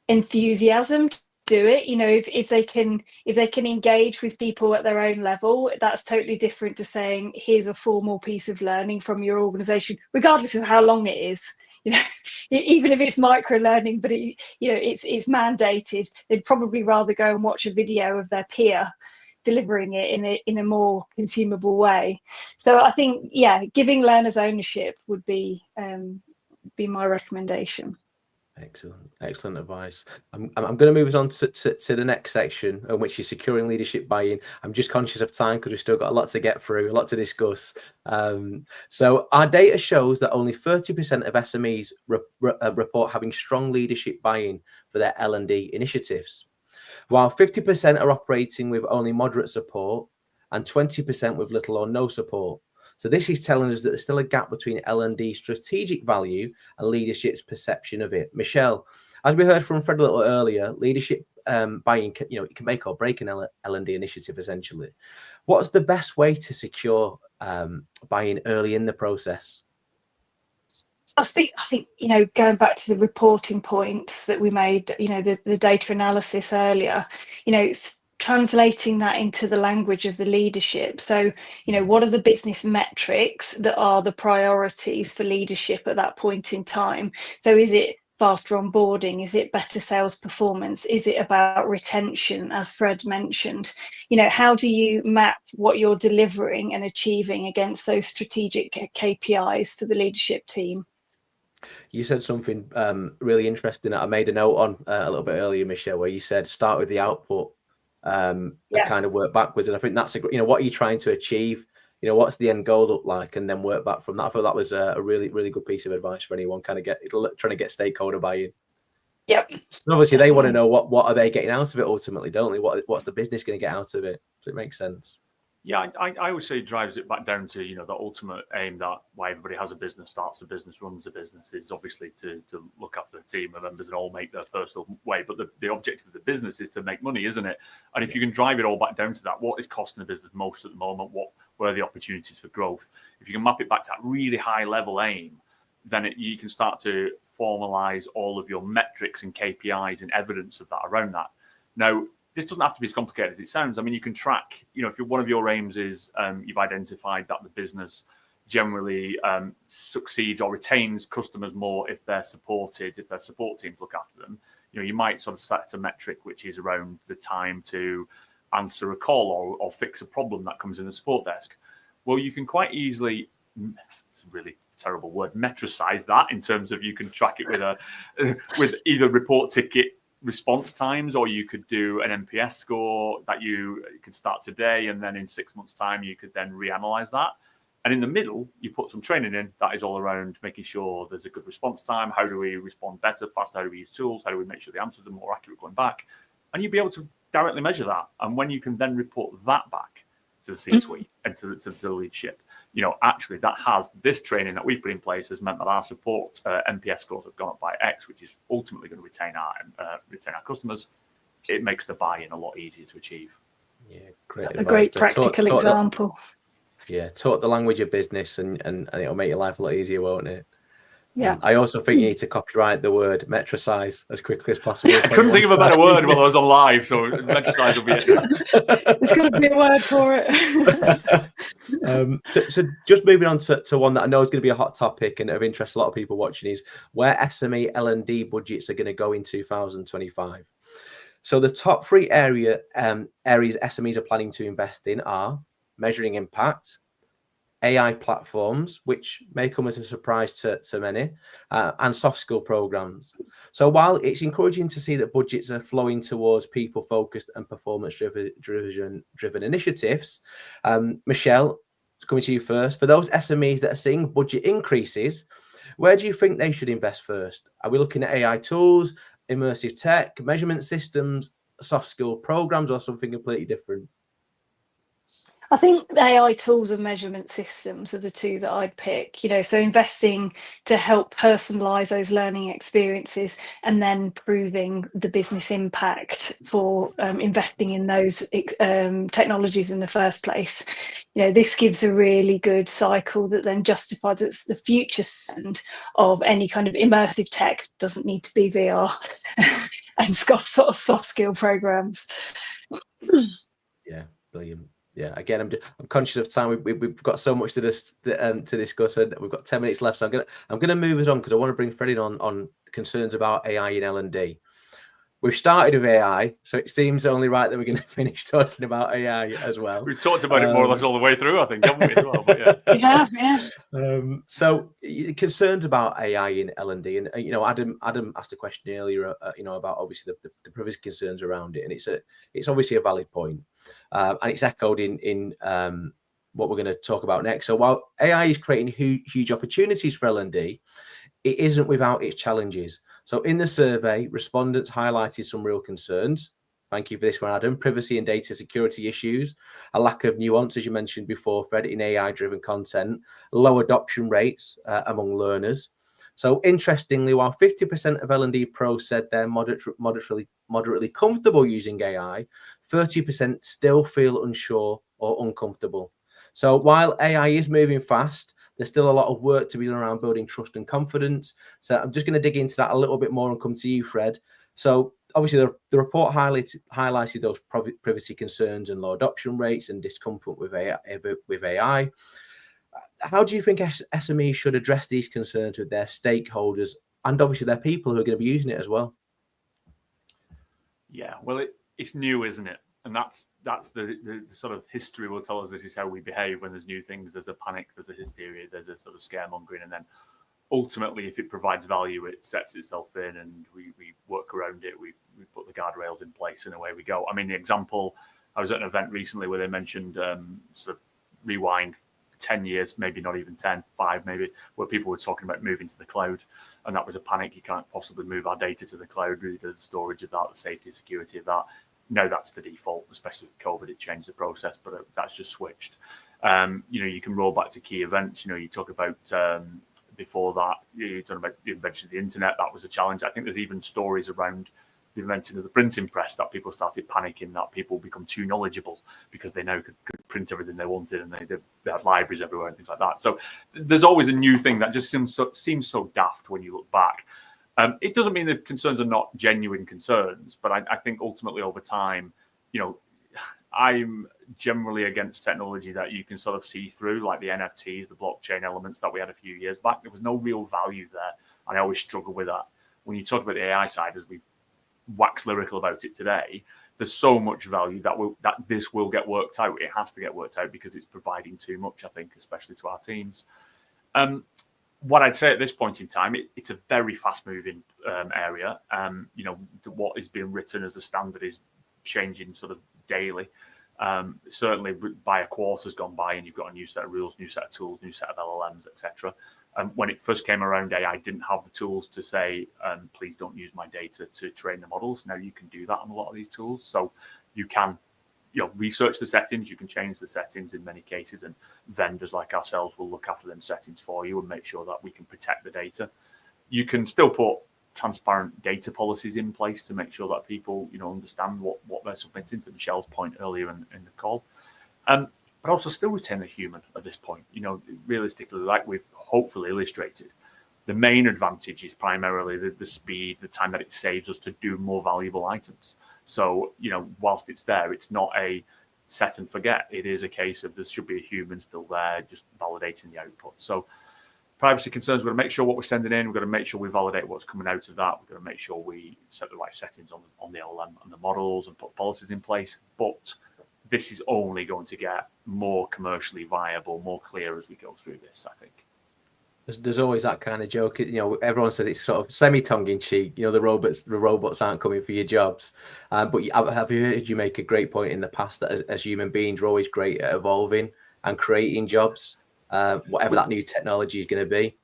enthusiasm to do it. If they can engage with people at their own level, that's totally different to saying here's a formal piece of learning from your organization, regardless of how long it is. Even if it's micro learning, but it's mandated, they'd probably rather go and watch a video of their peer delivering it in a more consumable way. So I think, giving learners ownership would be my recommendation. Excellent advice. I'm going to move us on to the next section, which is securing leadership buy-in. I'm just conscious of time because we've still got a lot to get through, a lot to discuss. So our data shows that only 30% of SMEs report having strong leadership buy-in for their L&D initiatives, while 50% are operating with only moderate support and 20% with little or no support. So this is telling us that there's still a gap between L&D strategic value and leadership's perception of it. Michelle, as we heard from Fred a little earlier, leadership buy-in, it can make or break an L&D initiative essentially. What's the best way to secure buy-in early in the process? I think, going back to the reporting points that we made, the data analysis earlier, translating that into the language of the leadership. So, what are the business metrics that are the priorities for leadership at that point in time? So is it faster onboarding? Is it better sales performance? Is it about retention, as Fred mentioned? How do you map what you're delivering and achieving against those strategic KPIs for the leadership team? You said something really interesting that I made a note on a little bit earlier, Michelle, where you said start with the output and kind of work backwards. And I think that's what are you trying to achieve? What's the end goal look like, and then work back from that. I thought that was a really, really good piece of advice for anyone trying to get stakeholder buy-in. Yep. And obviously, they want to know what are they getting out of it ultimately, don't they? What's the business going to get out of it? So it makes sense. Yeah, I always say it drives it back down to, the ultimate aim that why everybody has a business, starts a business, runs a business is obviously to look after the team of members and all make their personal way. But the objective of the business is to make money, isn't it? And if you can drive it all back down to that, what is costing the business most at the moment? Where are the opportunities for growth? If you can map it back to that really high level aim, then you can start to formalize all of your metrics and KPIs and evidence of that around that. Now, this doesn't have to be as complicated as it sounds. I mean, you can track, if one of your aims is you've identified that the business generally succeeds or retains customers more if they're supported, if their support teams look after them, you might sort of set a metric which is around the time to answer a call or fix a problem that comes in the support desk. Well, you can quite easily, it's a really terrible word, metricize that in terms of you can track it with either report ticket response times, or you could do an NPS score that you could start today, and then in 6 months' time you could then reanalyze that. And in the middle, you put some training in that is all around making sure there's a good response time. How do we respond better, faster? How do we use tools? How do we make sure the answers are more accurate going back? And you'll be able to directly measure that. And when you can then report that back to the C-suite and to the leadership, actually that has this training that we've put in place has meant that our support NPS scores have gone up by X, which is ultimately going to retain our customers. It makes the buy-in a lot easier to achieve. Yeah, great. A great practical example. Talk the language of business, and it'll make your life a lot easier, won't it? Yeah. I also think you need to copyright the word metricize as quickly as possible. I couldn't think of a better word while I was on live, so metricize will be it. There's got to be a word for it. So just moving on to one that I know is going to be a hot topic and of interest to a lot of people watching is where SME L&D budgets are going to go in 2025. So the top three areas SMEs are planning to invest in are measuring impact, AI platforms, which may come as a surprise to many, and soft skill programs. So while it's encouraging to see that budgets are flowing towards people-focused and performance-driven initiatives, Michelle, coming to you first. For those SMEs that are seeing budget increases, where do you think they should invest first? Are we looking at AI tools, immersive tech, measurement systems, soft skill programs, or something completely different? I think AI tools and measurement systems are the two that I'd pick, so investing to help personalize those learning experiences and then proving the business impact for investing in those technologies in the first place. This gives a really good cycle that then justifies the future spend of any kind of immersive tech. Doesn't need to be VR and sort of soft skill programs. Yeah, brilliant. Yeah, again, I'm conscious of time. We've got so much to discuss, and we've got 10 minutes left. So I'm gonna move us on because I want to bring Fred in on concerns about AI in L&D. We've started with AI, so it seems only right that we're going to finish talking about AI as well. We've talked about it more or less all the way through, I think, haven't we? As well, but yeah. We have, yeah. So concerns about AI in L&D, and Adam asked a question earlier, about obviously the privacy concerns around it, and it's obviously a valid point, and it's echoed in what we're going to talk about next. So while AI is creating huge opportunities for L&D, it isn't without its challenges. So in the survey, respondents highlighted some real concerns. Thank you for this one, Adam. Privacy and data security issues, a lack of nuance, as you mentioned before, Fred, in AI-driven content, low adoption rates among learners, So interestingly, while 50% of L&D pros said they're moderately comfortable using AI, 30% still feel unsure or uncomfortable. So while AI is moving fast, there's still a lot of work to be done around building trust and confidence. So I'm just going to dig into that a little bit more and come to you, Fred. So obviously the report highlighted those privacy concerns and low adoption rates and discomfort with AI. How do you think SMEs should address these concerns with their stakeholders and obviously their people who are going to be using it as well? Yeah, well, it's new, isn't it? And that's the sort of history will tell us this is how we behave when there's new things. There's a panic, there's a hysteria, there's a sort of scaremongering, and then ultimately, if it provides value, it sets itself in, and we work around it. We put the guardrails in place, and away we go. I mean, the example, I was at an event recently where they mentioned sort of rewind 10 years, maybe not even 10, 5 maybe, where people were talking about moving to the cloud. And that was a panic. You can't possibly move our data to the cloud, really, the storage of that, the safety, security of that. No, that's the default, especially with COVID. It changed the process, but that's just switched. You can roll back to key events. You talk about before that, you're talking about the invention of the internet. That was a challenge. I think there's even stories around the invention of the printing press that people started panicking that people become too knowledgeable because they now could print everything they wanted, and they had libraries everywhere and things like that. So there's always a new thing that just seems so daft when you look back. It doesn't mean the concerns are not genuine concerns, but I think ultimately over time, I'm generally against technology that you can sort of see through, like the NFTs, the blockchain elements that we had a few years back. There was no real value there, and I always struggle with that. When you talk about the AI side, as we wax lyrical about it today, there's so much value that this will get worked out. It has to get worked out because it's providing too much, I think, especially to our teams. What I'd say at this point in time, it's a very fast-moving area. What is being written as a standard is changing sort of daily. Certainly by a quarter's gone by and you've got a new set of rules, new set of tools, new set of LLMs, etc. When it first came around, AI didn't have the tools to say, please don't use my data to train the models. Now you can do that on a lot of these tools. So you can research the settings, you can change the settings in many cases, and vendors like ourselves will look after them settings for you and make sure that we can protect the data. You can still put transparent data policies in place to make sure that people, understand what they're submitting, to Michelle's point earlier in the call. But also still retain the human at this point. Realistically, like we've hopefully illustrated, the main advantage is primarily the speed, the time that it saves us to do more valuable items. So, whilst it's there, it's not a set and forget. It is a case of there should be a human still there, just validating the output. So privacy concerns, we've got to make sure what we're sending in, we've got to make sure we validate what's coming out of that. We've got to make sure we set the right settings on the LLM and the models and put policies in place. But this is only going to get more commercially viable, more clear as we go through this, I think. There's always that kind of joke, everyone says it's sort of semi-tongue-in-cheek, the robots aren't coming for your jobs. But have you heard you make a great point in the past that as human beings, we're always great at evolving and creating jobs, whatever that new technology is going to be.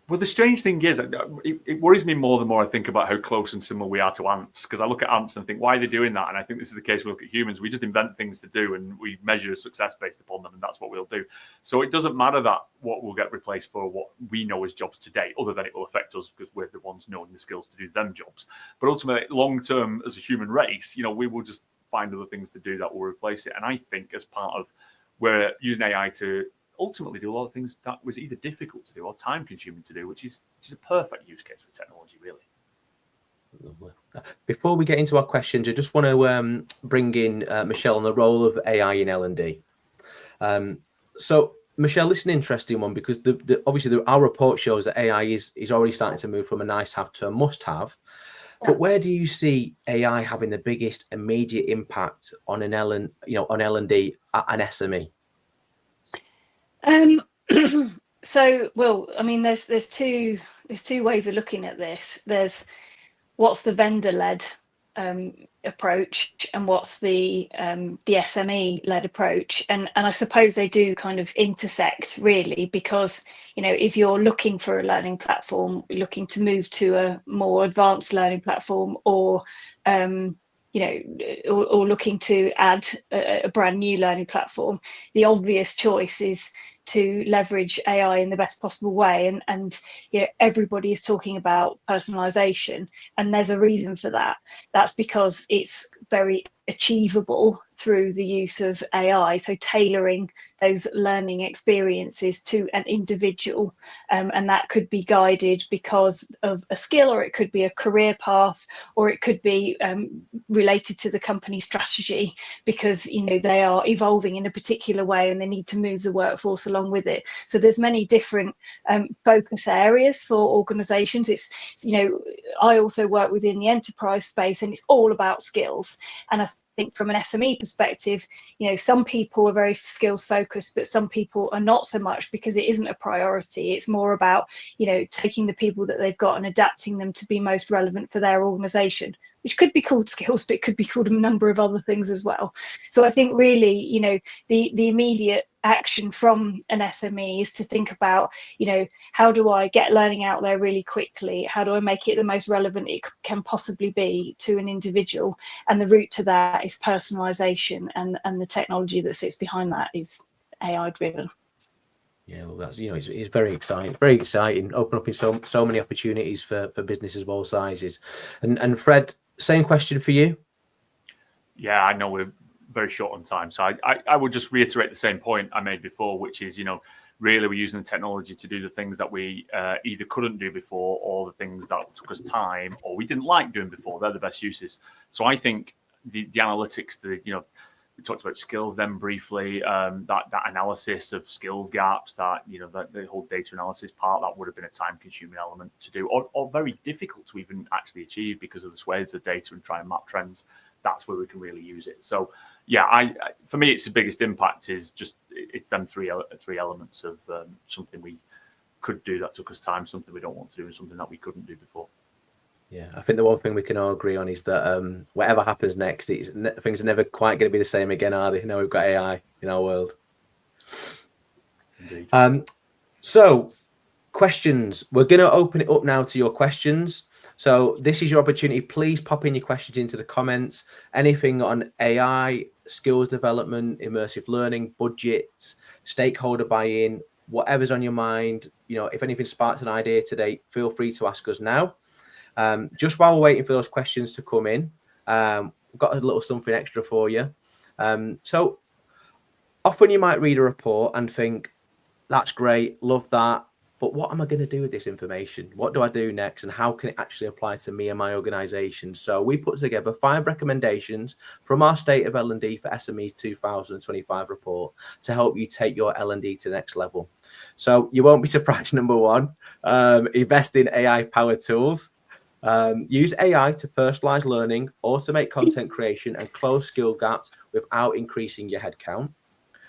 Well, the strange thing is, it worries me more the more I think about how close and similar we are to ants. Because I look at ants and think, why are they doing that? And I think this is the case we look at humans. We just invent things to do and we measure success based upon them, and that's what we'll do. So it doesn't matter that what will get replaced for what we know as jobs today, other than it will affect us because we're the ones knowing the skills to do them jobs. But ultimately, long term, as a human race, we will just find other things to do that will replace it. And I think as part of, we're using AI to ultimately do a lot of things that was either difficult to do or time consuming to do, which is a perfect use case for technology, really. Lovely. Before we get into our questions, I just want to bring in Michelle on the role of AI in L&D. So Michelle, this is an interesting one because obviously our report shows that AI is already starting to move from a nice have to a must have. Yeah. But where do you see AI having the biggest immediate impact on on L&D at an SME? So, well, I mean, there's two ways of looking at this. There's what's the vendor-led approach and what's the SME-led approach, and I suppose they do kind of intersect really, because if you're looking for a learning platform, looking to move to a more advanced learning platform, or or looking to add a brand new learning platform, the obvious choice is to leverage AI in the best possible way. And everybody is talking about personalization, and there's a reason for that. That's because it's very achievable through the use of AI. So tailoring those learning experiences to an individual, and that could be guided because of a skill, or it could be a career path, or it could be related to the company strategy, because they are evolving in a particular way and they need to move the workforce along with it. So there's many different focus areas for organizations. It's I also work within the enterprise space, and it's all about skills. And I think from an SME perspective, some people are very skills focused, but some people are not so much, because it isn't a priority. It's more about taking the people that they've got and adapting them to be most relevant for their organization, which could be called skills, but it could be called a number of other things as well. So I think really, the immediate action from an SME is to think about, how do I get learning out there really quickly? How do I make it the most relevant it can possibly be to an individual? And the route to that is personalization, and the technology that sits behind that is AI driven. Yeah, well, that's it's very exciting. Open up in so many opportunities for businesses of all sizes. And Fred, same question for you. Yeah, I know we're very short on time, so I would just reiterate the same point I made before, which is really we're using the technology to do the things that we either couldn't do before, or the things that took us time, or we didn't like doing before. They're the best uses. So I think the analytics, we talked about skills then briefly, that analysis of skills gaps, that the whole data analysis part, that would have been a time-consuming element to do, or very difficult to even actually achieve because of the swathes of data and try and map trends. That's where we can really use it. So yeah, for me, it's the biggest impact is just it's them three elements of something we could do that took us time, something we don't want to do, and something that we couldn't do before. Yeah, I think the one thing we can all agree on is that whatever happens next, things are never quite going to be the same again, are they? We've got AI in our world. Indeed. So, questions. We're going to open it up now to your questions. So this is your opportunity. Please pop in your questions into the comments. Anything on AI, skills development, immersive learning, budgets, stakeholder buy-in, whatever's on your mind. If anything sparks an idea today, feel free to ask us now. Just while we're waiting for those questions to come in, we've got a little something extra for you. So often you might read a report and think, that's great, love that, but what am I going to do with this information? What do I do next, and how can it actually apply to me and my organization? So we put together 5 recommendations from our State of L&D for SMEs 2025 report to help you take your L&D to the next level. So you won't be surprised, number 1, invest in AI-powered tools. Use AI to personalize learning, automate content creation, and close skill gaps without increasing your headcount.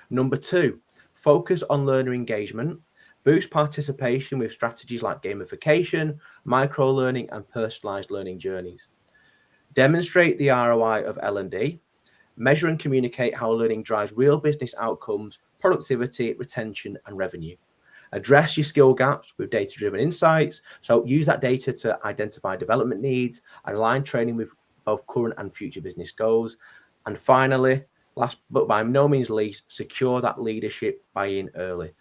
Number 2, focus on learner engagement. Boost participation with strategies like gamification, micro-learning, and personalized learning journeys. Demonstrate the ROI of L&D. Measure and communicate how learning drives real business outcomes, productivity, retention, and revenue. Address your skill gaps with data-driven insights. So use that data to identify development needs and align training with both current and future business goals. And finally, last but by no means least, secure that leadership buy-in early.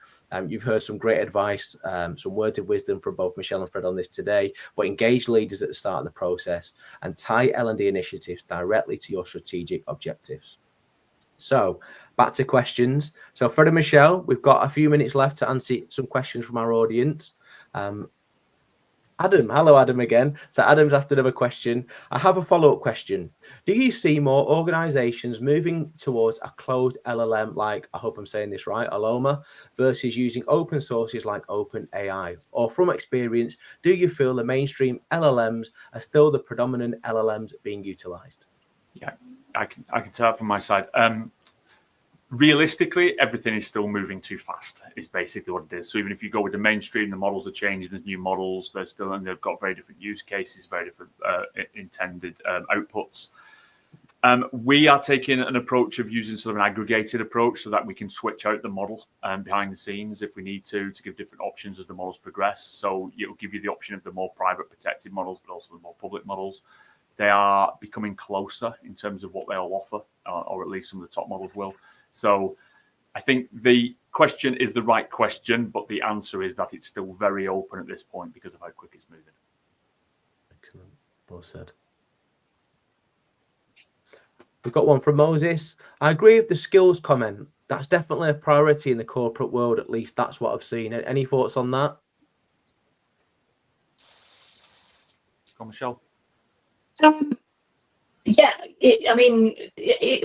You've heard some great advice, some words of wisdom from both Michelle and Fred on this today, but engage leaders at the start of the process and tie L&D initiatives directly to your strategic objectives. So back to questions. So Fred and Michelle, we've got a few minutes left to answer some questions from our audience. Adam, hello Adam again. So Adam's asked another question. I have a follow-up question. Do you see more organizations moving towards a closed LLM like, I hope I'm saying this right, Aloma, versus using open sources like OpenAI? Or from experience, do you feel the mainstream LLMs are still the predominant LLMs being utilized? Yeah, I can tell from my side. Realistically, everything is still moving too fast, is basically what it is. So even if you go with the mainstream, the models are changing, there's new models, and they've got very different use cases, very different intended outputs. We are taking an approach of using sort of an aggregated approach so that we can switch out the model behind the scenes if we need to give different options as the models progress. So it'll give you the option of the more private protected models, but also the more public models. they are becoming closer in terms of what they'll offer, or at least some of the top models will. So I think the question is the right question, but the answer is that it's still very open at this point because of how quick it's moving. Excellent. Well said. We've got one from Moses. I agree with the skills comment. That's definitely a priority in the corporate world. At least that's what I've seen. Any thoughts on that? Go on, Michelle. Yeah,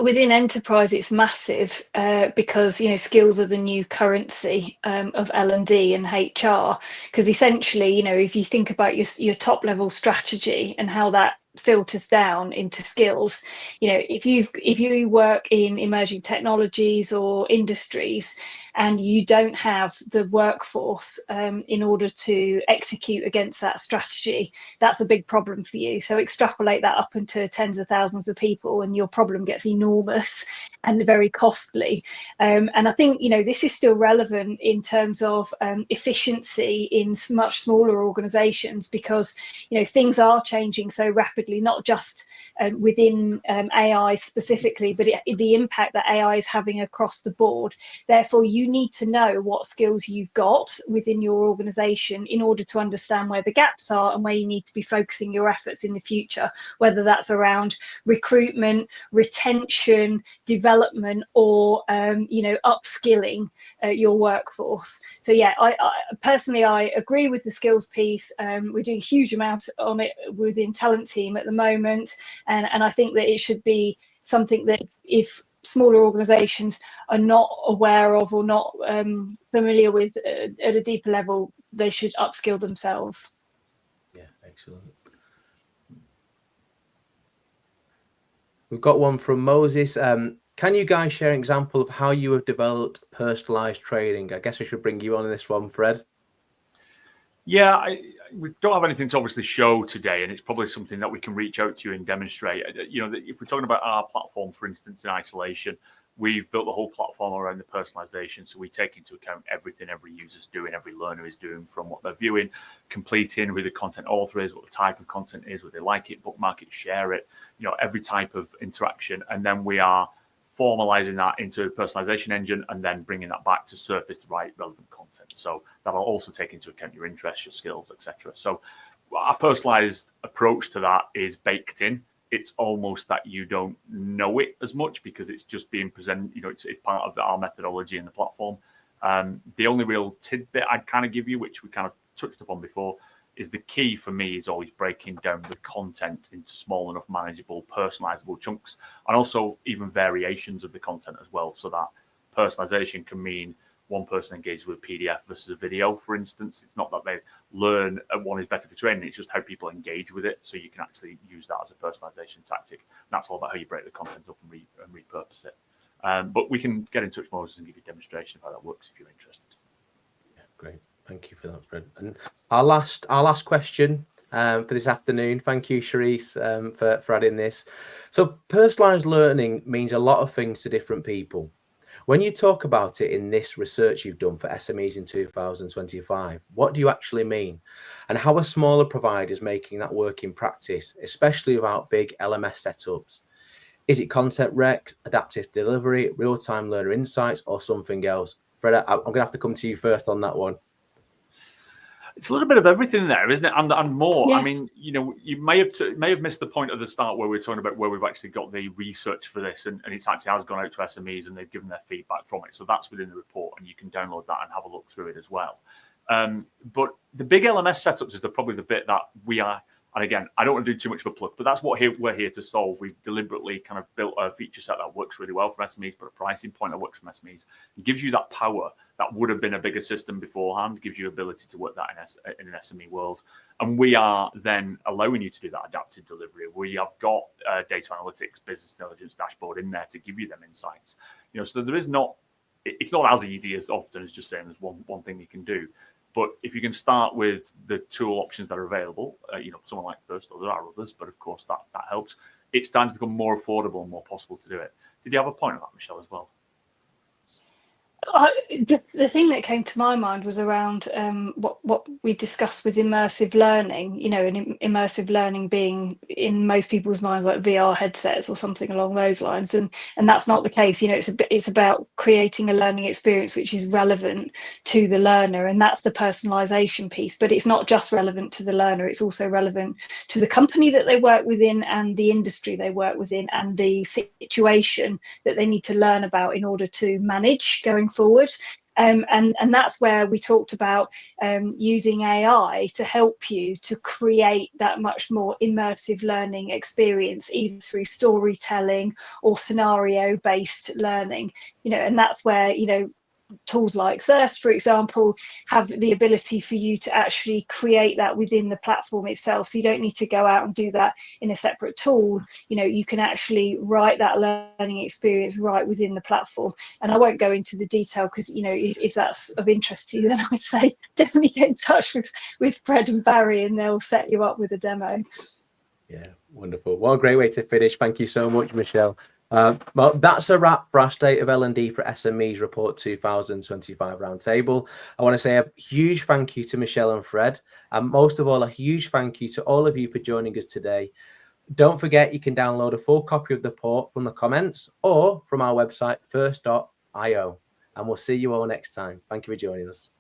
within enterprise, it's massive because skills are the new currency of L&D and HR. Because essentially, if you think about your top level strategy and how that filters down into skills, if you work in emerging technologies or industries and you don't have the workforce in order to execute against that strategy, that's a big problem for you. So extrapolate that up into tens of thousands of people and your problem gets enormous and very costly. And I think this is still relevant in terms of efficiency in much smaller organizations, because things are changing so rapidly, not just within AI specifically, but the impact that AI is having across the board. Therefore, you need to know what skills you've got within your organization in order to understand where the gaps are and where you need to be focusing your efforts in the future, whether that's around recruitment, retention, development, or upskilling your workforce. So yeah, I personally agree with the skills piece. We're doing a huge amount on it within Talent Team at the moment, and I think that it should be something that if smaller organizations are not aware of or not familiar with at a deeper level, they should upskill themselves. Yeah, excellent. We've got one from Moses. Can you guys share an example of how you have developed personalized training? I guess I should bring you on this one, Fred. Yeah, we don't have anything to obviously show today, and it's probably something that we can reach out to you and demonstrate. If we're talking about our platform, for instance, in isolation, we've built the whole platform around the personalization. So we take into account everything every user's doing, every learner is doing, from what they're viewing, completing, who the content author is, what the type of content is, whether they like it, bookmark it, share it, every type of interaction. And then we are formalizing that into a personalization engine and then bringing that back to surface the right relevant content. So that'll also take into account your interests, your skills, etc. So our personalized approach to that is baked in. It's almost that you don't know it as much because it's just being presented, it's part of our methodology in the platform. The only real tidbit I'd kind of give you, which we kind of touched upon before, is the key for me is always breaking down the content into small enough, manageable, personalizable chunks, and also even variations of the content as well. So that personalization can mean one person engages with a PDF versus a video, for instance. It's not that they learn one is better for training, it's just how people engage with it. So you can actually use that as a personalization tactic. And that's all about how you break the content up and repurpose it. But we can get in touch with Moses and give you a demonstration of how that works if you're interested. Yeah, great. Thank you for that, Fred. And our last question for this afternoon. Thank you, Charisse, for adding this. So personalized learning means a lot of things to different people. When you talk about it in this research you've done for SMEs in 2025, what do you actually mean? And how are smaller providers making that work in practice, especially without big LMS setups? Is it content rec, adaptive delivery, real-time learner insights, or something else? Fred, I'm going to have to come to you first on that one. It's a little bit of everything there, isn't it? And more. Yeah. I mean, you may have missed the point at the start where we're talking about where we've actually got the research for this, and it actually has gone out to SMEs and they've given their feedback from it. So that's within the report, and you can download that and have a look through it as well. But the big LMS setups is probably the bit that we are. And again, I don't want to do too much of a plug, but that's what we're here to solve. We've deliberately kind of built a feature set that works really well for SMEs, but a pricing point that works for SMEs. It gives you that power that would have been a bigger system beforehand, gives you ability to work that in an SME world. And we are then allowing you to do that adaptive delivery. We have got data analytics, business intelligence dashboard in there to give you them insights. So there is it's not as easy as often as just saying there's one thing you can do. But if you can start with the tool options that are available, someone like First, or there are others, but of course that helps. It's starting to become more affordable and more possible to do it. Did you have a point on that, Michelle, as well? The thing that came to my mind was around what we discussed with immersive learning, and immersive learning being in most people's minds like VR headsets or something along those lines, and that's not the case. It's about creating a learning experience which is relevant to the learner, and that's the personalization piece. But it's not just relevant to the learner, it's also relevant to the company that they work within and the industry they work within and the situation that they need to learn about in order to manage going forward. And that's where we talked about using AI to help you to create that much more immersive learning experience, either through storytelling or scenario-based learning. And that's where tools like Thirst, for example, have the ability for you to actually create that within the platform itself. So you don't need to go out and do that in a separate tool. You can actually write that learning experience right within the platform. And I won't go into the detail because, if that's of interest to you, then I'd say definitely get in touch with Fred and Barry and they'll set you up with a demo. Yeah, wonderful. What a great way to finish. Thank you so much, Michelle. Well, that's a wrap for our State of L&D for SMEs Report 2025 Roundtable. I want to say a huge thank you to Michelle and Fred, and most of all, a huge thank you to all of you for joining us today. Don't forget, you can download a full copy of the report from the comments or from our website, first.io, and we'll see you all next time. Thank you for joining us.